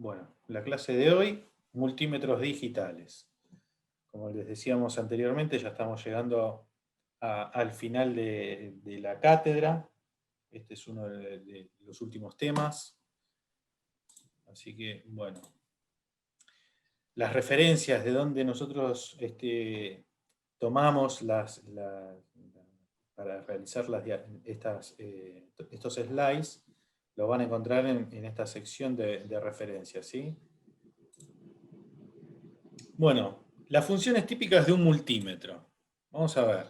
Bueno, la clase de hoy, multímetros digitales. Como les decíamos anteriormente, ya estamos llegando al final de la cátedra. Este es uno de los últimos temas. Así que, bueno, las referencias de donde nosotros tomamos para realizar estos slides, lo van a encontrar en esta sección de referencias, ¿sí? Bueno, las funciones típicas de un multímetro. Vamos a ver.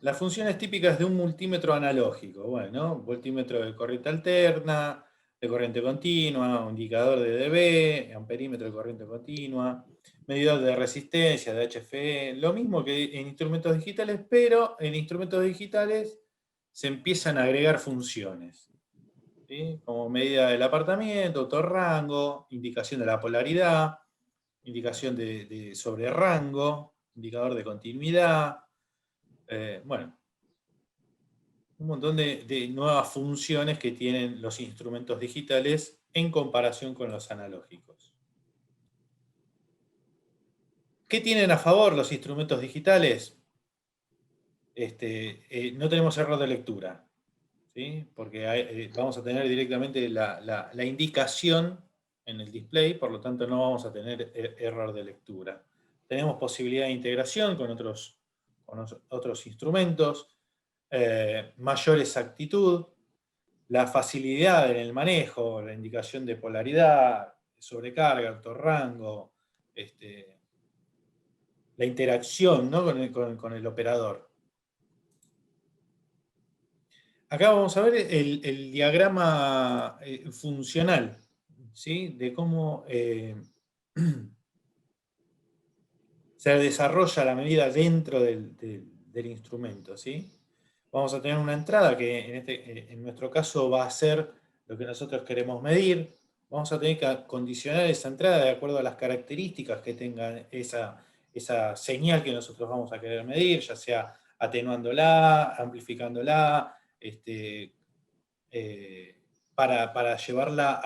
Las funciones típicas de un multímetro analógico. Bueno, voltímetro de corriente alterna, de corriente continua, indicador de dB, amperímetro de corriente continua, medidor de resistencia, de HFE, lo mismo que en instrumentos digitales, pero en instrumentos digitales se empiezan a agregar funciones, ¿sí? Como medida del apartamiento, autorrango, indicación de la polaridad, indicación sobre rango, indicador de continuidad, bueno, un montón de nuevas funciones que tienen los instrumentos digitales en comparación con los analógicos. ¿Qué tienen a favor los instrumentos digitales? No tenemos error de lectura, ¿sí? Porque vamos a tener directamente la indicación en el display, por lo tanto no vamos a tener error de lectura. Tenemos posibilidad de integración con otros instrumentos, mayor exactitud, la facilidad en el manejo, la indicación de polaridad, sobrecarga, autorrango, la interacción, ¿no? con el operador. Acá vamos a ver el diagrama funcional, ¿sí? De cómo se desarrolla la medida dentro del instrumento, ¿sí? Vamos a tener una entrada que en nuestro caso va a ser lo que nosotros queremos medir. Vamos a tener que acondicionar esa entrada de acuerdo a las características que tenga esa señal que nosotros vamos a querer medir, ya sea atenuándola, amplificándola, para llevarla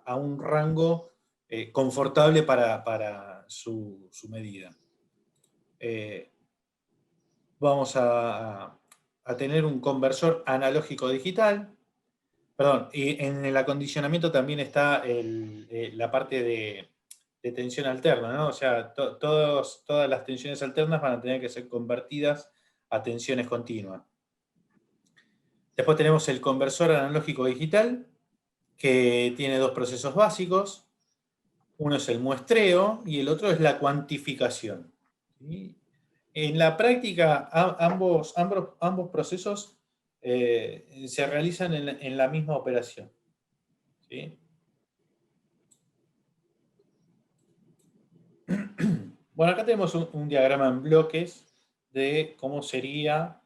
a un rango confortable para su medida. Vamos a tener un conversor analógico digital. Perdón, y en el acondicionamiento también está la parte de tensión alterna, ¿no? O sea, todas las tensiones alternas van a tener que ser convertidas a tensiones continuas. Después tenemos el conversor analógico digital, que tiene dos procesos básicos. Uno es el muestreo y el otro es la cuantificación, ¿sí? En la práctica, ambos procesos se realizan en la misma operación, ¿sí? Bueno, acá tenemos un diagrama en bloques de cómo sería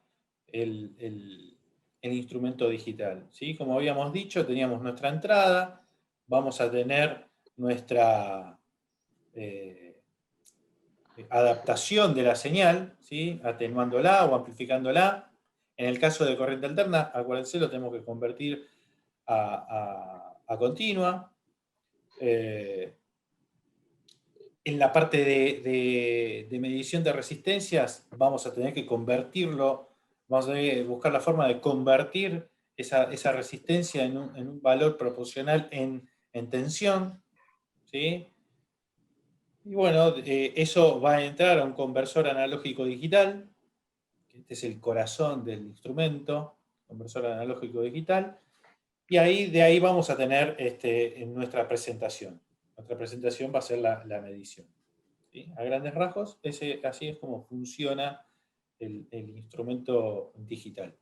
el instrumento digital, ¿sí? Como habíamos dicho, teníamos nuestra entrada, vamos a tener nuestra adaptación de la señal, ¿sí? Atenuándola o amplificándola. En el caso de corriente alterna, acuérdense, lo tenemos que convertir a continua. En la parte de medición de resistencias vamos a tener que convertirlo, vamos a tener que buscar la forma de convertir esa resistencia en un valor proporcional en tensión, ¿sí? Y bueno, eso va a entrar a un conversor analógico digital, que este es el corazón del instrumento, conversor analógico digital, y de ahí vamos a tener en nuestra presentación. Nuestra presentación va a ser la medición, ¿sí? A grandes rasgos, así es como funciona el instrumento digital.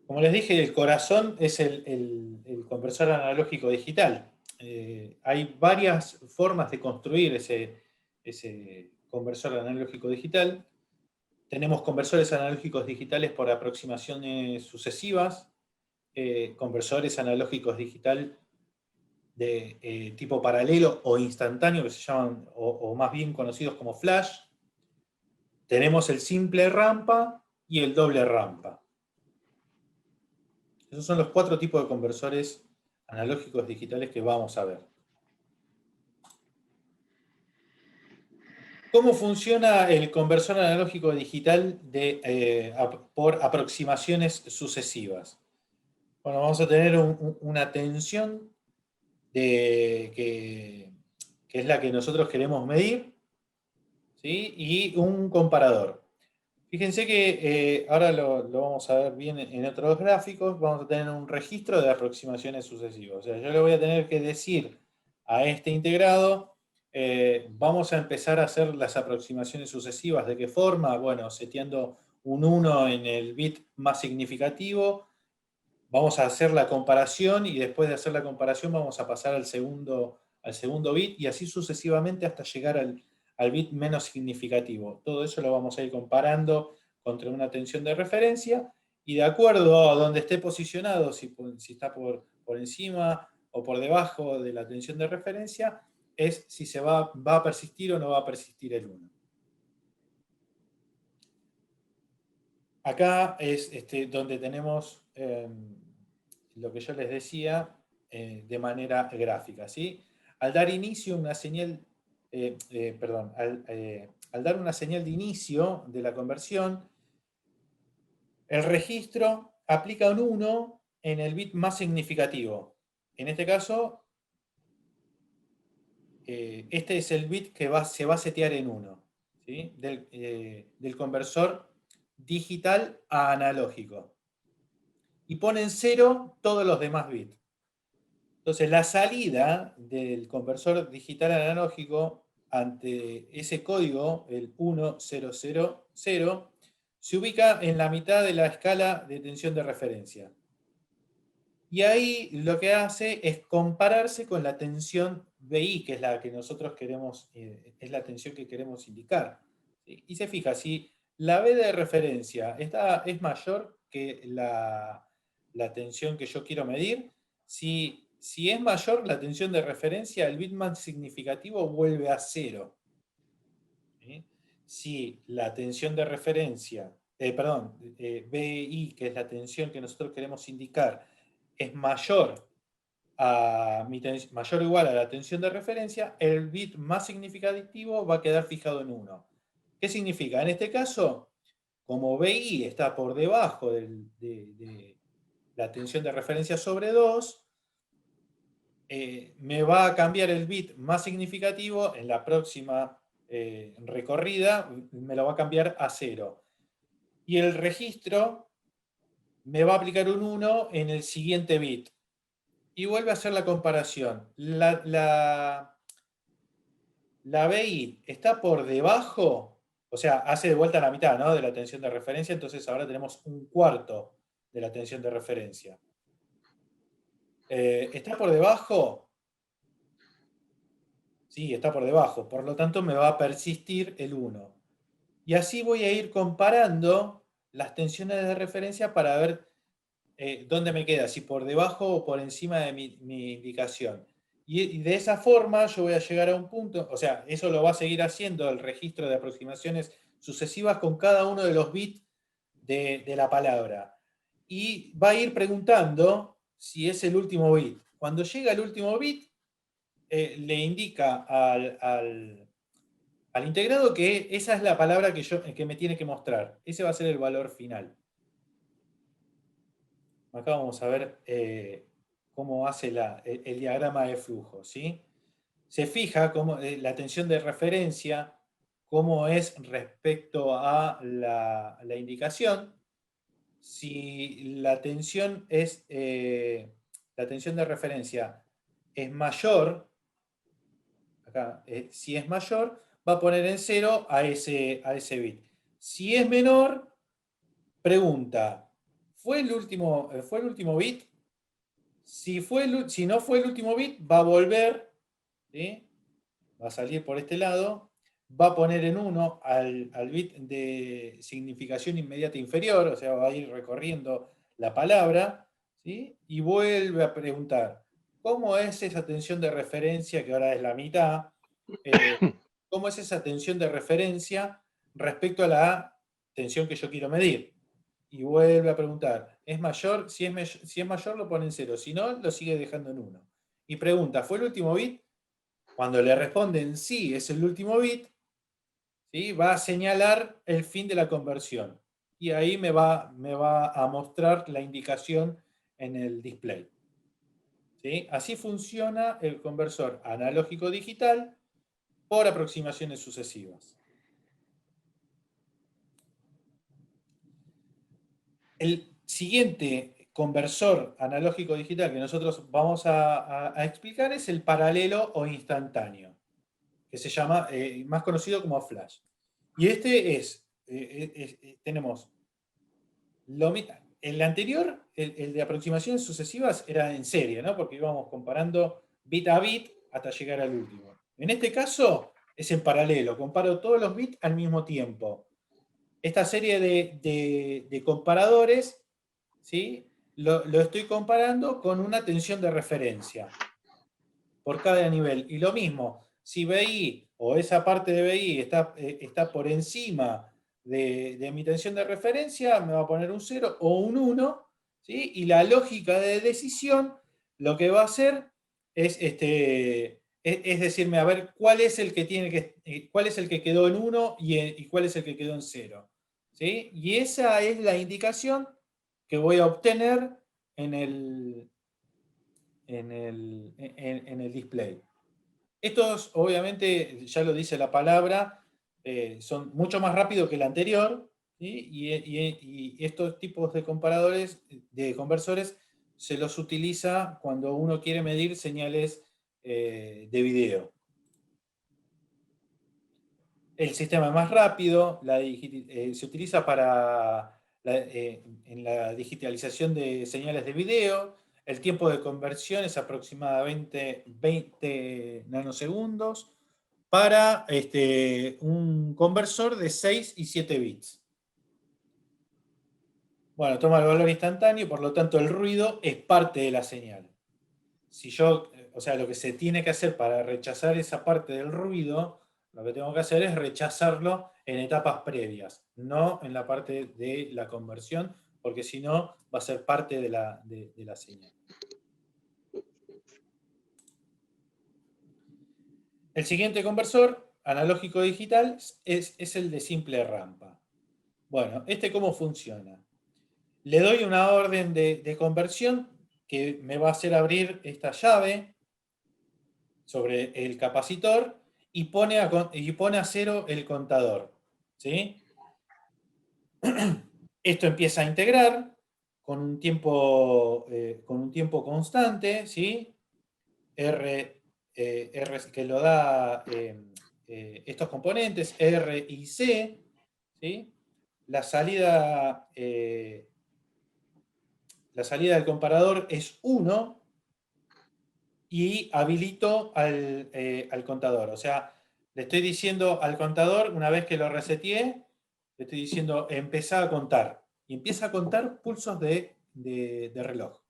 Como les dije, el corazón es el conversor analógico digital. Hay varias formas de construir ese conversor analógico digital. Tenemos conversores analógicos digitales por aproximaciones sucesivas, conversores analógicos digital de tipo paralelo o instantáneo, que se llaman, o más bien conocidos como flash. Tenemos el simple rampa y el doble rampa. Esos son los 4 tipos de conversores analógicos digitales que vamos a ver. ¿Cómo funciona el conversor analógico digital por aproximaciones sucesivas? Bueno, vamos a tener una tensión que es la que nosotros queremos medir, ¿sí? Y un comparador. Fíjense que ahora lo vamos a ver bien en otros gráficos, vamos a tener un registro de aproximaciones sucesivas. O sea, yo le voy a tener que decir a este integrado, vamos a empezar a hacer las aproximaciones sucesivas. ¿De qué forma? Bueno, seteando un 1 en el bit más significativo, vamos a hacer la comparación y después de hacer la comparación vamos a pasar al segundo bit y así sucesivamente hasta llegar al bit menos significativo. Todo eso lo vamos a ir comparando contra una tensión de referencia y de acuerdo a donde esté posicionado, si está por encima o por debajo de la tensión de referencia, es si va a persistir o no va a persistir el 1. Acá es donde tenemos lo que yo les decía de manera gráfica, ¿sí? Al dar inicio una señal, perdón, al dar una señal de inicio de la conversión, el registro aplica un 1 en el bit más significativo. En este caso, este es el bit que se va a setear en 1, ¿sí? Del conversor digital a analógico. Y pone en 0 todos los demás bits. Entonces, la salida del conversor digital analógico ante ese código, el 1000, se ubica en la mitad de la escala de tensión de referencia. Y ahí lo que hace es compararse con la tensión BI, que es la que nosotros queremos, es la tensión que queremos indicar. ¿Sí? Y se fija, si la B de referencia es mayor que la tensión que yo quiero medir, si es mayor la tensión de referencia, el bit más significativo vuelve a 0. ¿Sí? Si la tensión de referencia, BI, que es la tensión que nosotros queremos indicar, es mayor mayor o igual a la tensión de referencia, el bit más significativo va a quedar fijado en 1. ¿Qué significa? En este caso, como BI está por debajo de la tensión de referencia sobre 2, me va a cambiar el bit más significativo en la próxima recorrida, me lo va a cambiar a 0. Y el registro me va a aplicar un 1 en el siguiente bit. Y vuelve a hacer la comparación. La BI está por debajo, o sea, hace de vuelta a la mitad, ¿no? De la tensión de referencia, entonces ahora tenemos un cuarto de la tensión de referencia. ¿Está por debajo? Sí, está por debajo, por lo tanto me va a persistir el 1. Y así voy a ir comparando las tensiones de referencia para ver dónde me queda, si por debajo o por encima de mi indicación. Y de esa forma yo voy a llegar a un punto, o sea, eso lo va a seguir haciendo el registro de aproximaciones sucesivas con cada uno de los bits de la palabra. Y va a ir preguntando si es el último bit. Cuando llega el último bit, le indica al integrado que esa es la palabra que me tiene que mostrar. Ese va a ser el valor final. Acá vamos a ver cómo hace el diagrama de flujo, ¿sí? Se fija cómo, la tensión de referencia, cómo es respecto a la indicación. Si la tensión la tensión de referencia es mayor, acá, si es mayor, va a poner en 0 a ese bit. Si es menor, pregunta, ¿fue el último bit? Si no fue el último bit, va a volver, ¿sí? Va a salir por este lado, va a poner en 1 al bit de significación inmediata inferior, o sea, va a ir recorriendo la palabra, ¿sí? Y vuelve a preguntar, ¿cómo es esa tensión de referencia, que ahora es la mitad? ¿Cómo es esa tensión de referencia respecto a la tensión que yo quiero medir? y vuelve a preguntar, ¿es mayor? Si es mayor lo pone en 0, si no, lo sigue dejando en 1. Y pregunta, ¿fue el último bit? Cuando le responden sí, es el último bit, ¿sí? Va a señalar el fin de la conversión. Y ahí me va a mostrar la indicación en el display. ¿Sí? Así funciona el conversor analógico digital por aproximaciones sucesivas. El siguiente conversor analógico digital que nosotros vamos a explicar es el paralelo o instantáneo, que se llama, más conocido como flash. Y este tenemos el anterior, el de aproximaciones sucesivas, era en serie, ¿no? Porque íbamos comparando bit a bit hasta llegar al último. En este caso es en paralelo, comparo todos los bits al mismo tiempo. Esta serie de comparadores, ¿sí? Lo estoy comparando con una tensión de referencia por cada nivel. Y lo mismo, si BI o esa parte de BI está por encima de mi tensión de referencia, me va a poner un 0 o un 1, ¿sí? Y la lógica de decisión lo que va a hacer es decirme, a ver, cuál es el que quedó en 1 y cuál es el que quedó en 0. ¿Sí? Y esa es la indicación que voy a obtener en el display. Estos, obviamente, ya lo dice la palabra, son mucho más rápidos que el anterior, ¿sí? Y estos tipos de comparadores, de conversores, se los utiliza cuando uno quiere medir señales de video. El sistema es más rápido, se utiliza en la digitalización de señales de video. El tiempo de conversión es aproximadamente 20 nanosegundos para un conversor de 6 y 7 bits. Bueno, toma el valor instantáneo y por lo tanto el ruido es parte de la señal. O sea, lo que se tiene que hacer para rechazar esa parte del ruido, lo que tengo que hacer es rechazarlo en etapas previas, no en la parte de la conversión, porque si no va a ser parte de la señal. El siguiente conversor, analógico digital, es el de simple rampa. Bueno, ¿cómo funciona? Le doy una orden de conversión que me va a hacer abrir esta llave sobre el capacitor y pone a 0 el contador. ¿Sí? Esto empieza a integrar con un tiempo constante, ¿sí? R que lo da estos componentes, R y C, ¿sí? La salida del comparador es 1 y habilito al contador. O sea, le estoy diciendo al contador, una vez que lo reseteé, le estoy diciendo, empezá a contar. Y empieza a contar pulsos de reloj.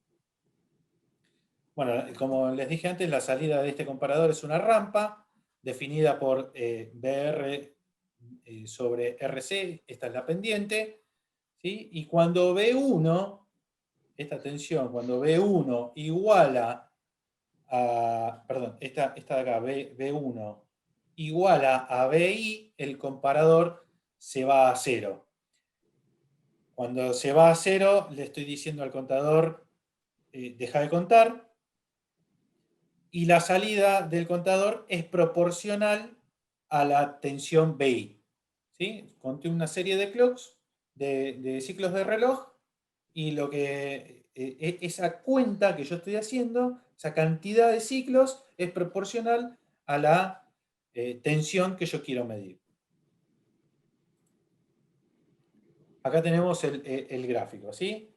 Bueno, como les dije antes, la salida de este comparador es una rampa definida por BR sobre RC, esta es la pendiente, ¿sí? Y cuando B1, esta tensión, cuando B1 iguala perdón, esta de acá, B1 iguala a BI, el comparador se va a 0. Cuando se va a 0, le estoy diciendo al contador, deja de contar, y la salida del contador es proporcional a la tensión BI. ¿Sí? Conté una serie de clocks, de ciclos de reloj, y esa cuenta que yo estoy haciendo, esa cantidad de ciclos, es proporcional a la tensión que yo quiero medir. Acá tenemos el gráfico, ¿sí?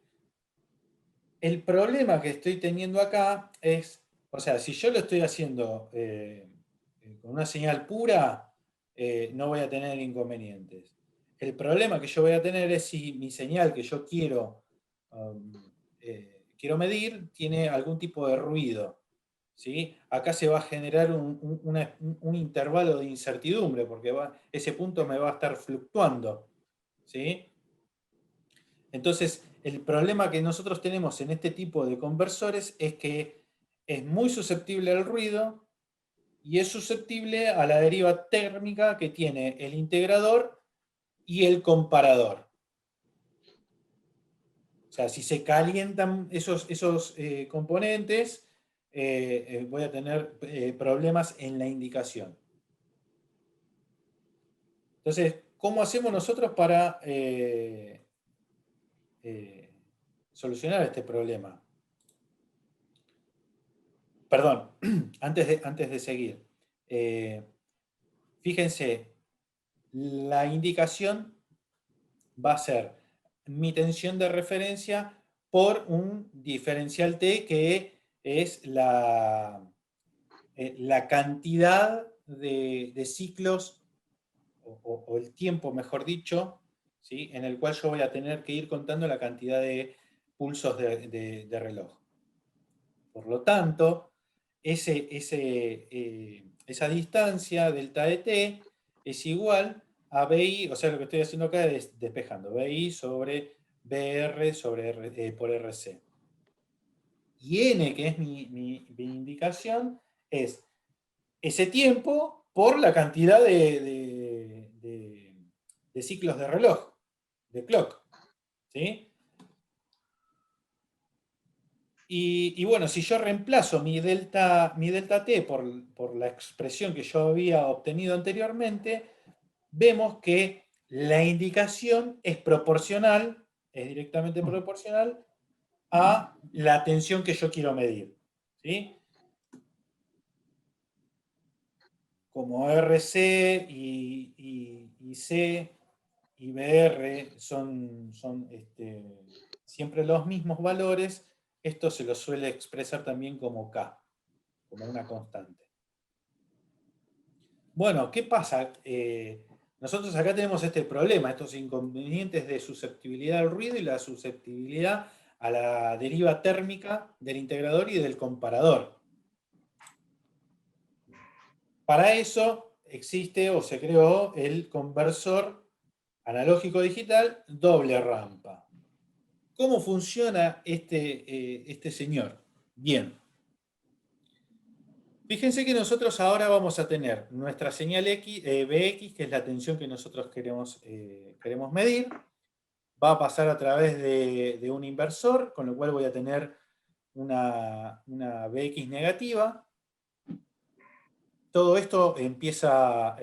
El problema que estoy teniendo acá es, o sea, si yo lo estoy haciendo con una señal pura, no voy a tener inconvenientes. El problema que yo voy a tener es si mi señal que yo quiero medir tiene algún tipo de ruido. ¿Sí? Acá se va a generar un intervalo de incertidumbre, porque ese punto me va a estar fluctuando. ¿Sí? Entonces, el problema que nosotros tenemos en este tipo de conversores es que es muy susceptible al ruido y es susceptible a la deriva térmica que tiene el integrador y el comparador. O sea, si se calientan esos componentes, voy a tener problemas en la indicación. Entonces, ¿cómo hacemos nosotros para solucionar este problema? Perdón, antes de seguir. Fíjense, la indicación va a ser mi tensión de referencia por un diferencial T que es la cantidad de ciclos, o el tiempo, mejor dicho, ¿sí? En el cual yo voy a tener que ir contando la cantidad de pulsos de reloj. Por lo tanto, esa distancia, delta de t, es igual a BI, o sea, lo que estoy haciendo acá es despejando, BI sobre BR por RC. Y N, que es mi indicación, es ese tiempo por la cantidad de ciclos de reloj, de clock. ¿Sí? Y bueno, si yo reemplazo mi delta t por la expresión que yo había obtenido anteriormente, vemos que la indicación es proporcional, es directamente proporcional a la tensión que yo quiero medir. ¿Sí? Como RC y C y BR son siempre los mismos valores, esto se lo suele expresar también como K, como una constante. Bueno, ¿qué pasa? Nosotros acá tenemos este problema, estos inconvenientes de susceptibilidad al ruido y la susceptibilidad a la deriva térmica del integrador y del comparador. Para eso existe o se creó el conversor analógico digital doble rampa. ¿Cómo funciona este señor? Bien. Fíjense que nosotros ahora vamos a tener nuestra señal BX, que es la tensión que nosotros queremos medir. Va a pasar a través de un inversor, con lo cual voy a tener una BX negativa. Todo esto empieza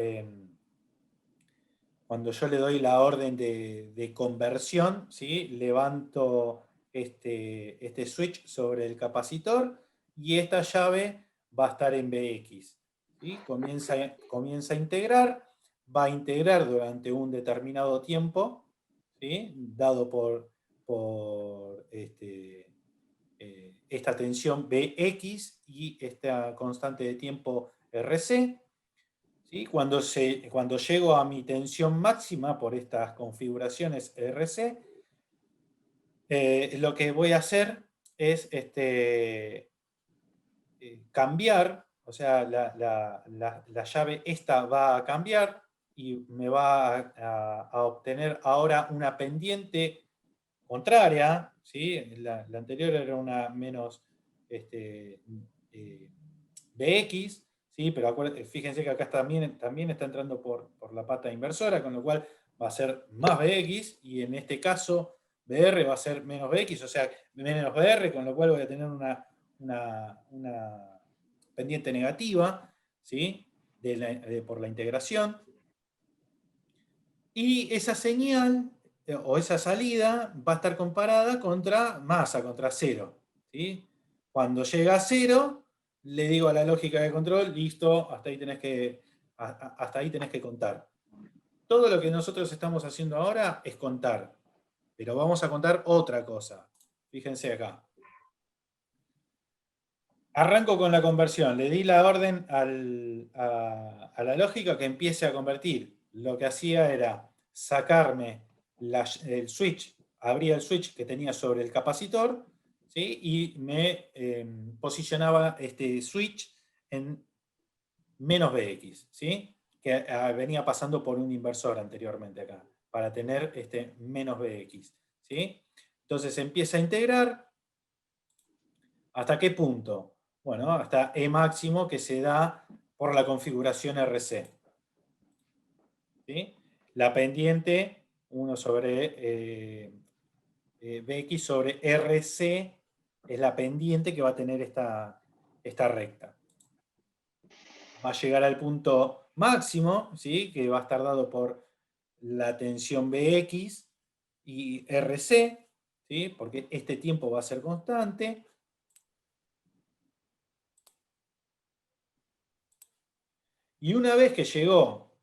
cuando yo le doy la orden de conversión, ¿sí? Levanto este switch sobre el capacitor y esta llave va a estar en BX. ¿Sí? Comienza a integrar, va a integrar durante un determinado tiempo, ¿sí? Dado por esta tensión BX y esta constante de tiempo RC. ¿Sí? Cuando llego a mi tensión máxima por estas configuraciones RC, lo que voy a hacer es cambiar, o sea, la llave esta va a cambiar y me va a obtener ahora una pendiente contraria, ¿sí? La anterior era una menos eh, BX, ¿sí? Pero fíjense que acá también está entrando por la pata inversora, con lo cual va a ser más BX, y en este caso BR va a ser menos BX, o sea, menos BR, con lo cual voy a tener una pendiente negativa, ¿sí? Por la integración. Y esa señal o esa salida va a estar comparada contra masa, contra cero. ¿Sí? Cuando llega a cero, le digo a la lógica de control, listo, hasta ahí tenés que contar. Todo lo que nosotros estamos haciendo ahora es contar, pero vamos a contar otra cosa. Fíjense acá. Arranco con la conversión. Le di la orden a la lógica que empiece a convertir. Lo que hacía era sacarme el switch, abría el switch que tenía sobre el capacitor, ¿sí? Y me posicionaba este switch en menos BX, ¿sí? Que venía pasando por un inversor anteriormente acá, para tener menos BX. ¿sí? Entonces empieza a integrar. ¿Hasta qué punto? Bueno, hasta E máximo que se da por la configuración RC. ¿Sí? La pendiente 1 sobre Bx sobre RC es la pendiente que va a tener esta recta. Va a llegar al punto máximo, ¿sí? Que va a estar dado por la tensión Bx y RC, ¿sí? Porque este tiempo va a ser constante. Y una vez que llegó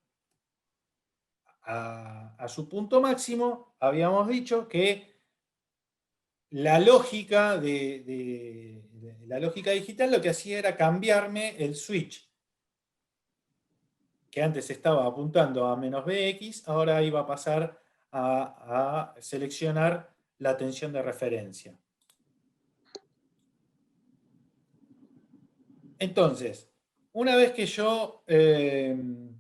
a su punto máximo, habíamos dicho que la lógica, la lógica digital lo que hacía era cambiarme el switch, que antes estaba apuntando a menos Bx, ahora iba a pasar a seleccionar la tensión de referencia. Entonces, una vez que yo llegué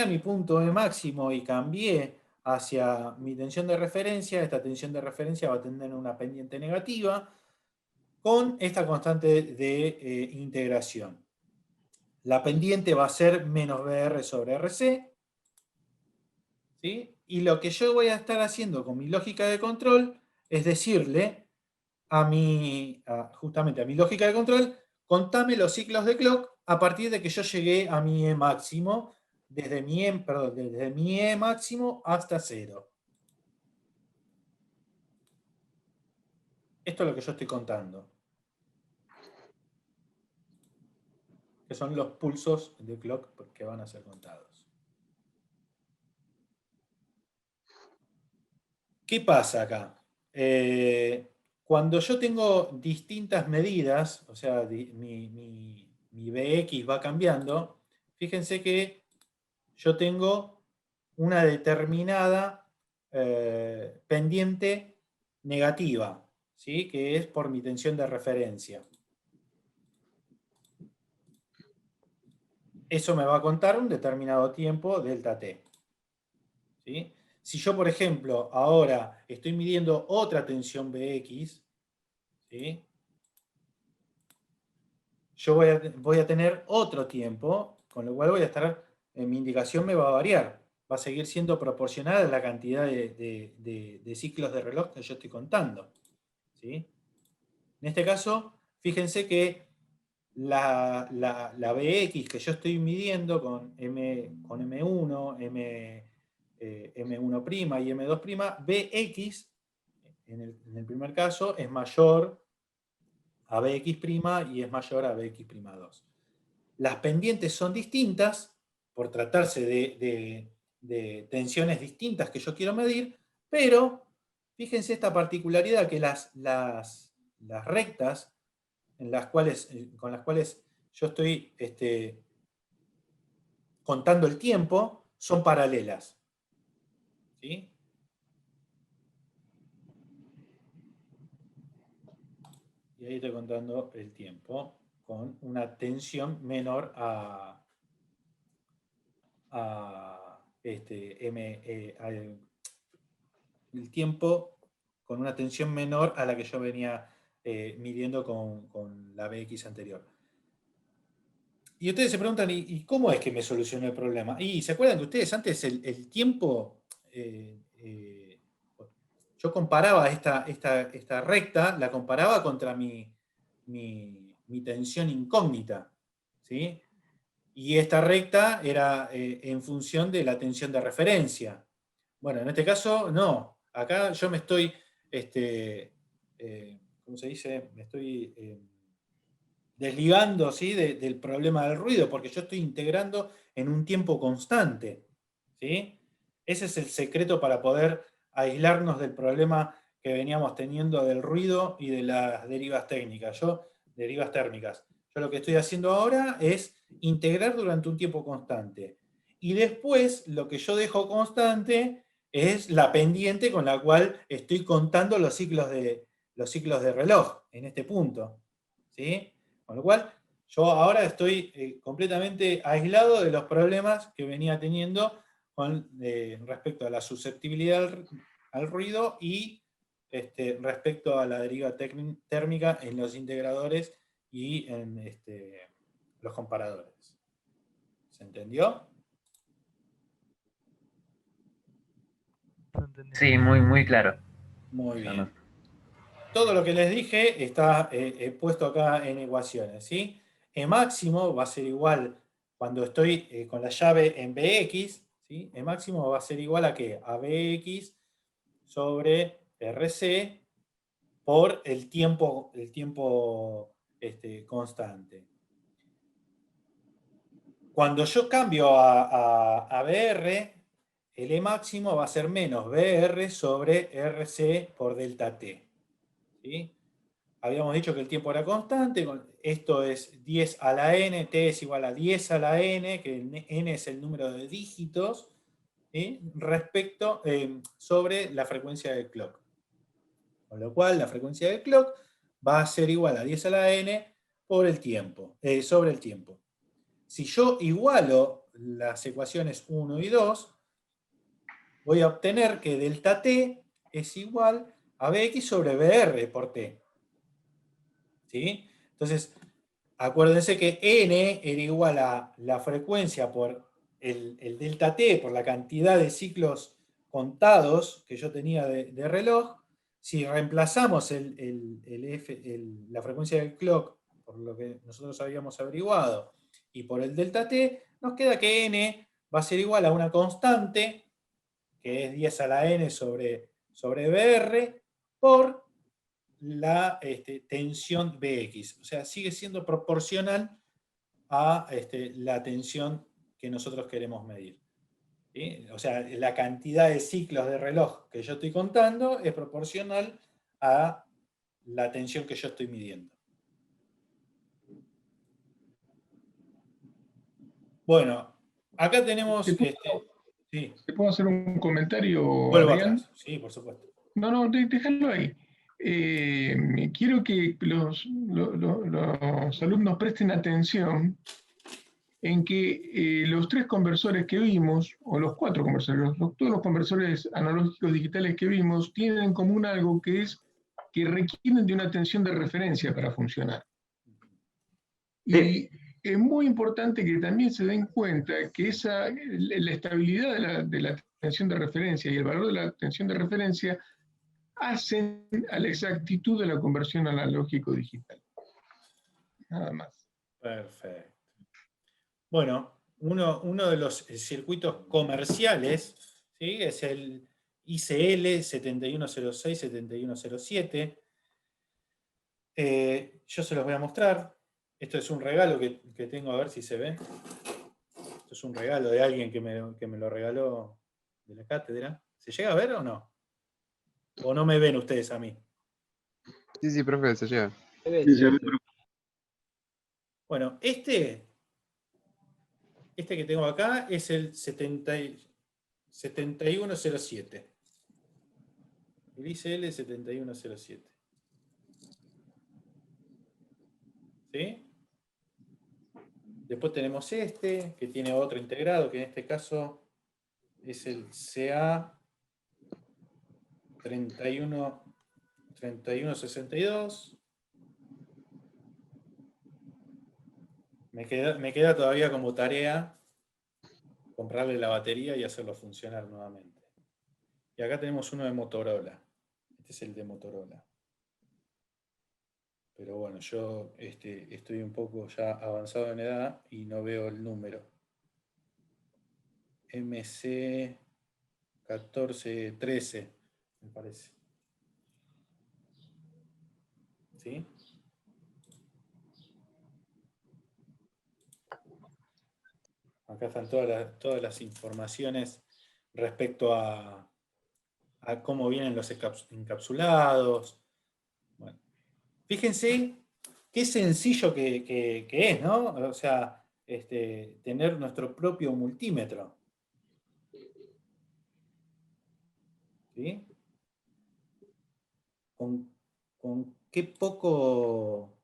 a mi punto de máximo y cambié hacia mi tensión de referencia, esta tensión de referencia va a tener una pendiente negativa con esta constante de integración. La pendiente va a ser menos BR sobre RC, ¿sí? Y lo que yo voy a estar haciendo con mi lógica de control es decirle justamente a mi lógica de control, contame los ciclos de clock a partir de que yo llegué a mi E máximo, desde mi E máximo hasta 0. Esto es lo que yo estoy contando, que son los pulsos de clock que van a ser contados. ¿Qué pasa acá? Cuando yo tengo distintas medidas, o sea, mi Bx va cambiando, fíjense que yo tengo una determinada pendiente negativa, ¿sí? Que es por mi tensión de referencia. Eso me va a contar un determinado tiempo, delta t. ¿Sí? Si yo, por ejemplo, ahora estoy midiendo otra tensión Bx, ¿sí? Yo voy a tener otro tiempo, con lo cual voy a estar, mi indicación me va a variar. Va a seguir siendo proporcional a la cantidad de ciclos de reloj que yo estoy contando. ¿Sí? En este caso, fíjense que la Bx que yo estoy midiendo con M1, M1' y M2', Bx, en el primer caso, es mayor a Bx' y es mayor a Bx'2. Las pendientes son distintas, por tratarse de tensiones distintas que yo quiero medir, pero fíjense esta particularidad que las rectas con las cuales yo estoy contando el tiempo son paralelas. ¿Sí? Y ahí estoy contando el tiempo con una tensión menor el tiempo con una tensión menor a la que yo venía midiendo con la Bx anterior. Y ustedes se preguntan, ¿y cómo es que me solucionó el problema? Y se acuerdan que ustedes antes el tiempo, yo comparaba esta recta, la comparaba contra mi tensión incógnita, ¿sí? Y esta recta era en función de la tensión de referencia. Bueno, en este caso, no. Acá yo me estoy, ¿cómo se dice? Me estoy desligando, ¿sí? del problema del ruido, porque yo estoy integrando en un tiempo constante. ¿Sí? Ese es el secreto para poder aislarnos del problema que veníamos teniendo del ruido y de las derivas técnicas. Derivas térmicas. Yo lo que estoy haciendo ahora es integrar durante un tiempo constante. Y después lo que yo dejo constante es la pendiente con la cual estoy contando los ciclos de reloj en este punto. ¿Sí? Con lo cual, yo ahora estoy completamente aislado de los problemas que venía teniendo con respecto a la susceptibilidad al ruido y respecto a la deriva térmica en los integradores y en los comparadores. ¿Se entendió? Sí, muy, muy claro. Muy Yo bien. no. Todo lo que les dije está puesto acá en ecuaciones, ¿sí? E máximo va a ser igual cuando estoy con la llave en Bx, ¿sí? E máximo va a ser igual a ¿qué? A Bx sobre Rc por el tiempo constante. Cuando yo cambio a BR, el E máximo va a ser menos BR sobre RC por delta T. ¿Sí? Habíamos dicho que el tiempo era constante, esto es 10 a la n, t es igual a 10 a la n, que el n es el número de dígitos, ¿sí? Sobre la frecuencia del clock. Con lo cual, la frecuencia del clock va a ser igual a 10 a la n por el tiempo, sobre el tiempo. Si yo igualo las ecuaciones 1 y 2, voy a obtener que delta t es igual a bx sobre br por t. ¿Sí? Entonces, acuérdense que n era igual a la frecuencia por el delta t, por la cantidad de ciclos contados que yo tenía de reloj. Si reemplazamos la frecuencia del clock por lo que nosotros habíamos averiguado y por el delta t, nos queda que n va a ser igual a una constante, que es 10 a la n sobre br, por la tensión Bx. O sea, sigue siendo proporcional a la tensión que nosotros queremos medir. ¿Sí? O sea, la cantidad de ciclos de reloj que yo estoy contando es proporcional a la tensión que yo estoy midiendo. Bueno, acá tenemos... sí. ¿Te puedo hacer un comentario, Vuelvo Adrián? atrás, sí, por supuesto. No, déjalo ahí. Quiero que los alumnos presten atención en que los 3 conversores que vimos, o los 4 conversores, todos los conversores analógicos digitales que vimos, tienen en común algo que es que requieren de una tensión de referencia para funcionar. Y es muy importante que también se den cuenta que la estabilidad de la tensión de referencia y el valor de la tensión de referencia hacen a la exactitud de la conversión analógico-digital. Nada más. Perfecto. Bueno, uno de los circuitos comerciales, ¿sí? Es el ICL 7106-7107. Yo se los voy a mostrar. Esto es un regalo que tengo, a ver si se ve. Esto es un regalo de alguien que me lo regaló de la cátedra. ¿Se llega a ver o no? ¿O no me ven ustedes a mí? Sí, profe, se llega. Bueno, este que tengo acá es el 7107. El ICL 7107. ¿Sí? Después tenemos este, que tiene otro integrado, que en este caso es el CA 3162. Me queda todavía como tarea comprarle la batería y hacerlo funcionar nuevamente. Y acá tenemos uno de Motorola. Este es el de Motorola. Pero bueno, yo estoy un poco ya avanzado en edad y no veo el número. MC 1413, me parece. ¿Sí? Acá están todas las informaciones respecto a cómo vienen los encapsulados. Bueno, fíjense qué sencillo que es, ¿no? O sea, tener nuestro propio multímetro. ¿Sí? Con qué poco...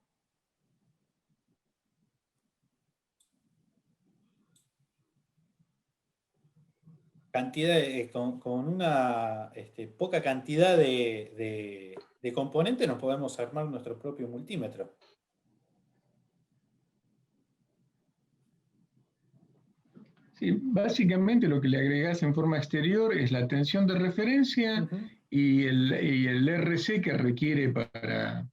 con una poca cantidad de componentes nos podemos armar nuestro propio multímetro. Sí, básicamente lo que le agregás en forma exterior es la tensión de referencia Ujú. y el RC que requiere para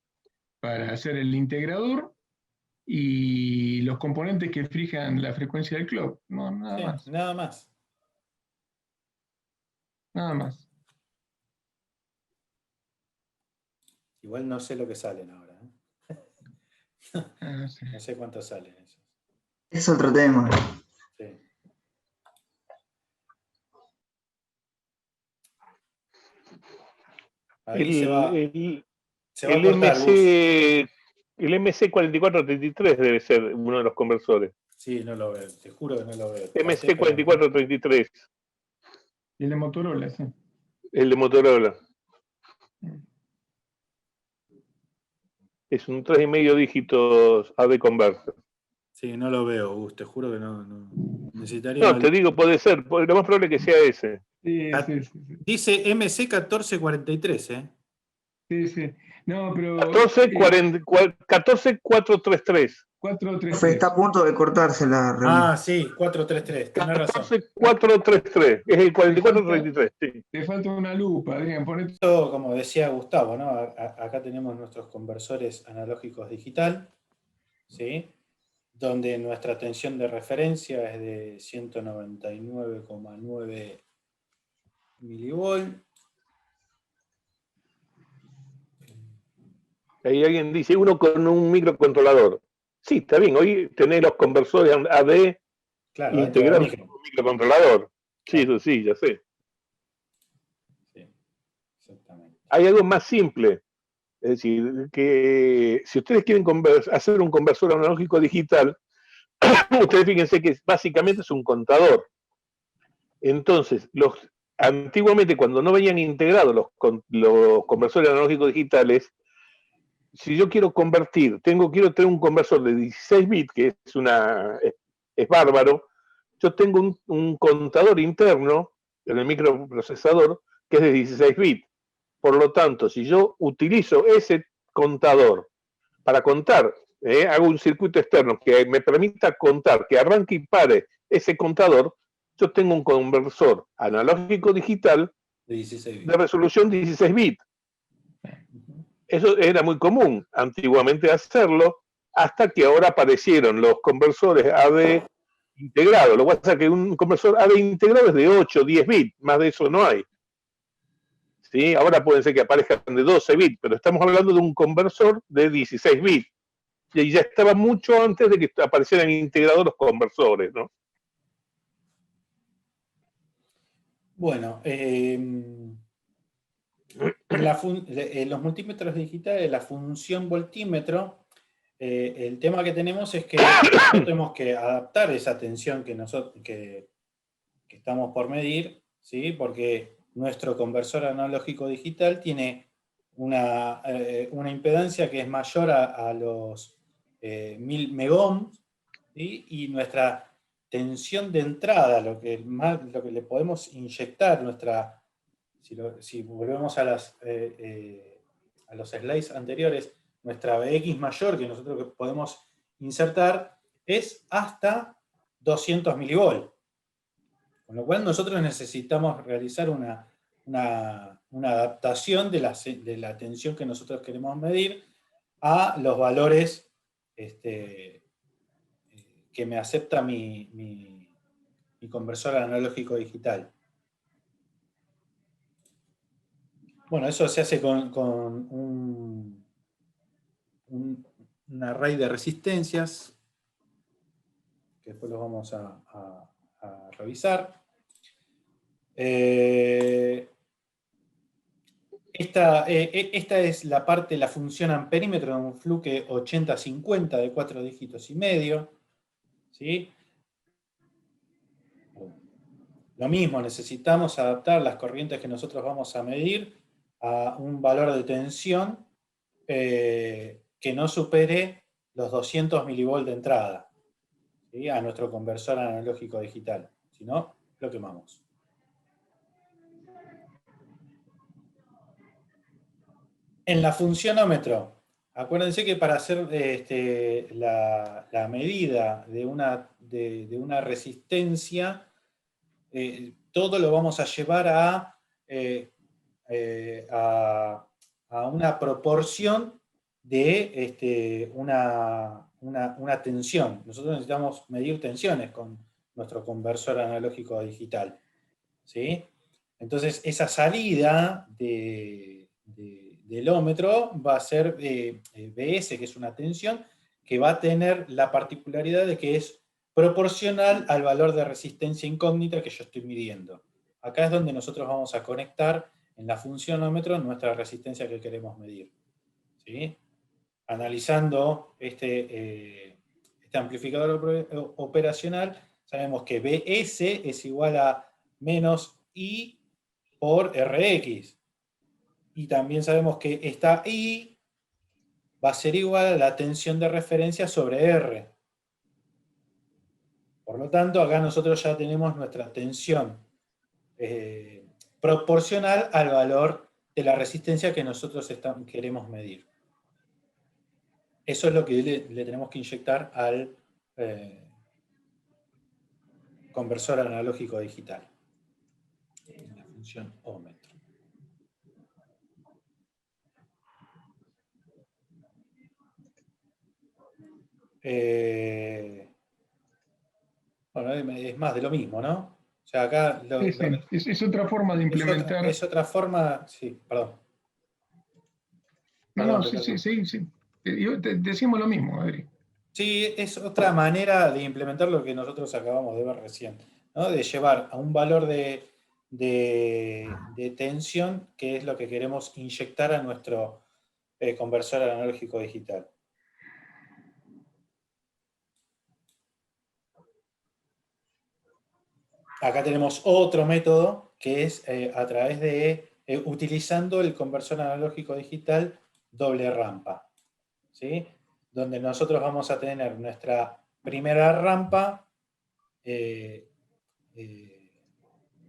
hacer el integrador y los componentes que fijan la frecuencia del clock. No, nada Sí, más. nada más. Nada más. Igual no sé lo que salen ahora. Ah, sí. No sé cuánto salen esos. Es otro tema. Sí. Ahí se va a El cortar, Gus. El MC4433 debe ser uno de los conversores. Sí, no lo veo. Te juro que no lo veo. MC4433, Y el de Motorola, sí. el de Motorola. Es un 3,5 dígitos AD converter. Sí, no lo veo, Gus. Te juro que no. Necesitaría No, te digo, puede ser. Lo más probable es que sea ese. Sí, Ah, sí, sí, sí. Dice MC1443, ¿eh? Sí, sí. No, pero 14433. 433. Está a punto de cortarse la reunión. Ah, sí, 433. Tenés razón. 14433. Es el 4433. Sí. Te falta una lupa, Adrián. Ponete. Esto, como decía Gustavo, ¿no? Acá tenemos nuestros conversores analógicos digital, ¿sí? Donde nuestra tensión de referencia es de 199,9 milivolt. Ahí alguien dice, uno con un microcontrolador. Sí, está bien. Hoy tenés los conversores AD Claro, dentro del integrados micro. en un microcontrolador. Sí, Claro. eso sí, ya sé. Sí, exactamente. Hay algo más simple. Es decir, que si ustedes quieren hacer un conversor analógico digital, ustedes fíjense que básicamente es un contador. Entonces, antiguamente cuando no venían integrados los conversores analógicos digitales, si yo quiero convertir, quiero tener un conversor de 16 bits, que es bárbaro, yo tengo un contador interno en el microprocesador que es de 16 bits. Por lo tanto, si yo utilizo ese contador para contar, hago un circuito externo que me permita contar, que arranque y pare ese contador, yo tengo un conversor analógico digital De 16 de bits. resolución 16 bits. Eso era muy común antiguamente hacerlo, hasta que ahora aparecieron los conversores AD integrados. Lo que pasa es que un conversor AD integrado es de 8, 10 bits, más de eso no hay. ¿Sí? Ahora pueden ser que aparezcan de 12 bits, pero estamos hablando de un conversor de 16 bits. Y ya estaba mucho antes de que aparecieran integrados los conversores, ¿no? Bueno, en los multímetros digitales, la función voltímetro, el tema que tenemos es que nosotros tenemos que adaptar esa tensión que estamos por medir, ¿sí? Porque nuestro conversor analógico digital tiene una impedancia que es mayor a los 1000 megohms, ¿sí? Y nuestra tensión de entrada, lo que le podemos inyectar, si volvemos a los slides anteriores, nuestra Bx mayor que nosotros podemos insertar es hasta 200 milivolts. Con lo cual nosotros necesitamos realizar una adaptación de la tensión que nosotros queremos medir a los valores que me acepta mi conversor analógico digital. Bueno, eso se hace con un array de resistencias, que después los vamos a revisar. Esta es la parte, la función amperímetro de un fluke 8050 de 4 dígitos y medio. ¿Sí? Lo mismo, necesitamos adaptar las corrientes que nosotros vamos a medir a un valor de tensión que no supere los 200 milivolts de entrada, ¿sí? A nuestro conversor analógico digital. Si no, lo quemamos. En la funcionómetro, acuérdense que para hacer la medida de una resistencia, todo lo vamos a llevar a una proporción de una tensión. Nosotros necesitamos medir tensiones con nuestro conversor analógico a digital, ¿sí? Entonces, esa salida del ómetro va a ser BS, que es una tensión, que va a tener la particularidad de que es proporcional al valor de resistencia incógnita que yo estoy midiendo. Acá es donde nosotros vamos a conectar en la funcionómetro nuestra resistencia que queremos medir, ¿sí? Analizando este amplificador operacional, sabemos que BS es igual a menos I por Rx. Y también sabemos que esta I va a ser igual a la tensión de referencia sobre R. Por lo tanto, acá nosotros ya tenemos nuestra tensión proporcional al valor de la resistencia que nosotros queremos medir. Eso es lo que le tenemos que inyectar al conversor analógico digital, en la función ómetro. Bueno, es más de lo mismo, ¿no? O sea, acá Es otra forma de implementar. es otra forma, sí, perdón. No, sí. Decimos lo mismo, Adri. Sí, es otra manera de implementar lo que nosotros acabamos de ver recién, ¿no? De llevar a un valor de tensión, que es lo que queremos inyectar a nuestro conversor analógico digital. Acá tenemos otro método que es a través de utilizando el conversor analógico digital doble rampa, ¿sí? Donde nosotros vamos a tener nuestra primera rampa,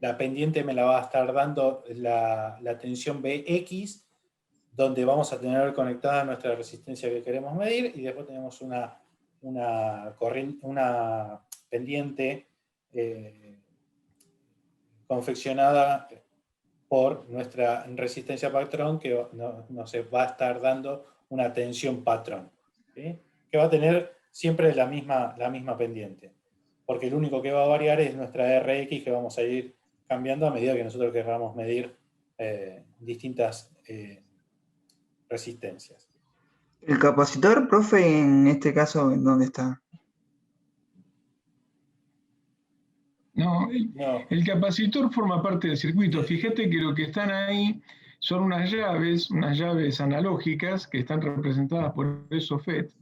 la pendiente me la va a estar dando la tensión Bx, donde vamos a tener conectada nuestra resistencia que queremos medir, y después tenemos una pendiente confeccionada por nuestra resistencia patrón, que nos va a estar dando una tensión patrón, ¿sí? Que va a tener siempre la misma pendiente, porque el único que va a variar es nuestra Rx, que vamos a ir cambiando a medida que nosotros queramos medir distintas resistencias. ¿El capacitor, profe, en este caso, en dónde está? No, No. el capacitor forma parte del circuito. Fíjate que lo que están ahí son unas llaves analógicas que están representadas por esos FET.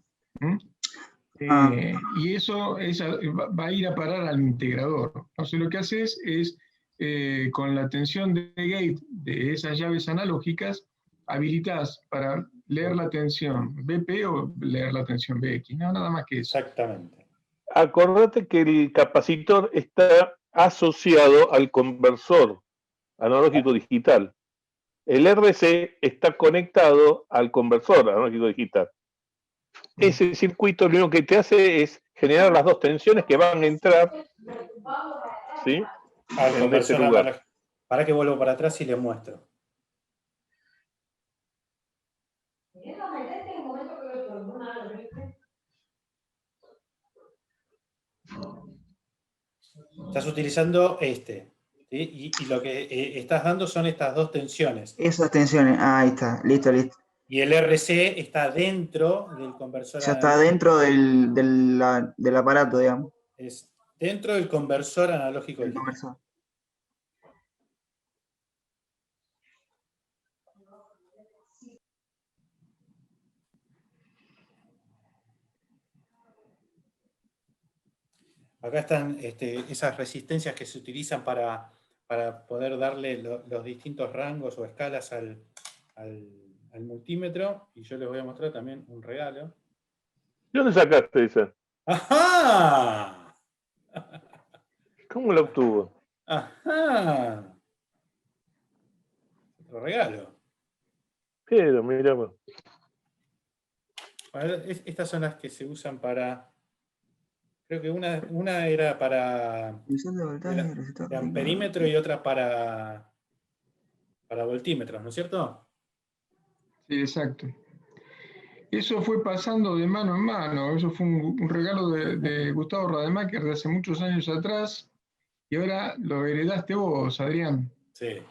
Y eso va a ir a parar al integrador. Entonces lo que haces es, con la tensión de gate de esas llaves analógicas, habilitas para leer la tensión BP o leer la tensión BX. No, nada más que eso. Exactamente. Acordate que el capacitor está asociado al conversor analógico digital. El RC está conectado al conversor analógico digital. Ese circuito lo único que te hace es generar las dos tensiones que van a entrar, ¿sí?, al en ese conversor lugar. analógico. Para que vuelvo para atrás y les muestro. Estás utilizando ¿sí? Y lo que estás dando son estas dos tensiones. Esas tensiones, ahí está, listo. Y el RC está dentro del conversor Ya está analógico. dentro del aparato, digamos. Es dentro del conversor analógico El digital. conversor. Acá están esas resistencias que se utilizan para poder darle los distintos rangos o escalas al multímetro. Y yo les voy a mostrar también un regalo. ¿De dónde sacaste esa? ¡Ajá! ¿Cómo la obtuvo? ¡Ajá! Otro regalo. Pero, mira, Bueno, estas son las que se usan para... Creo que una era para Divisor de voltaje y resistor de de amperímetro y otra para voltímetros, ¿no es cierto? Sí, exacto. Eso fue pasando de mano en mano, eso fue un regalo de Gustavo Rademacher de hace muchos años atrás, y ahora lo heredaste vos, Adrián. Sí.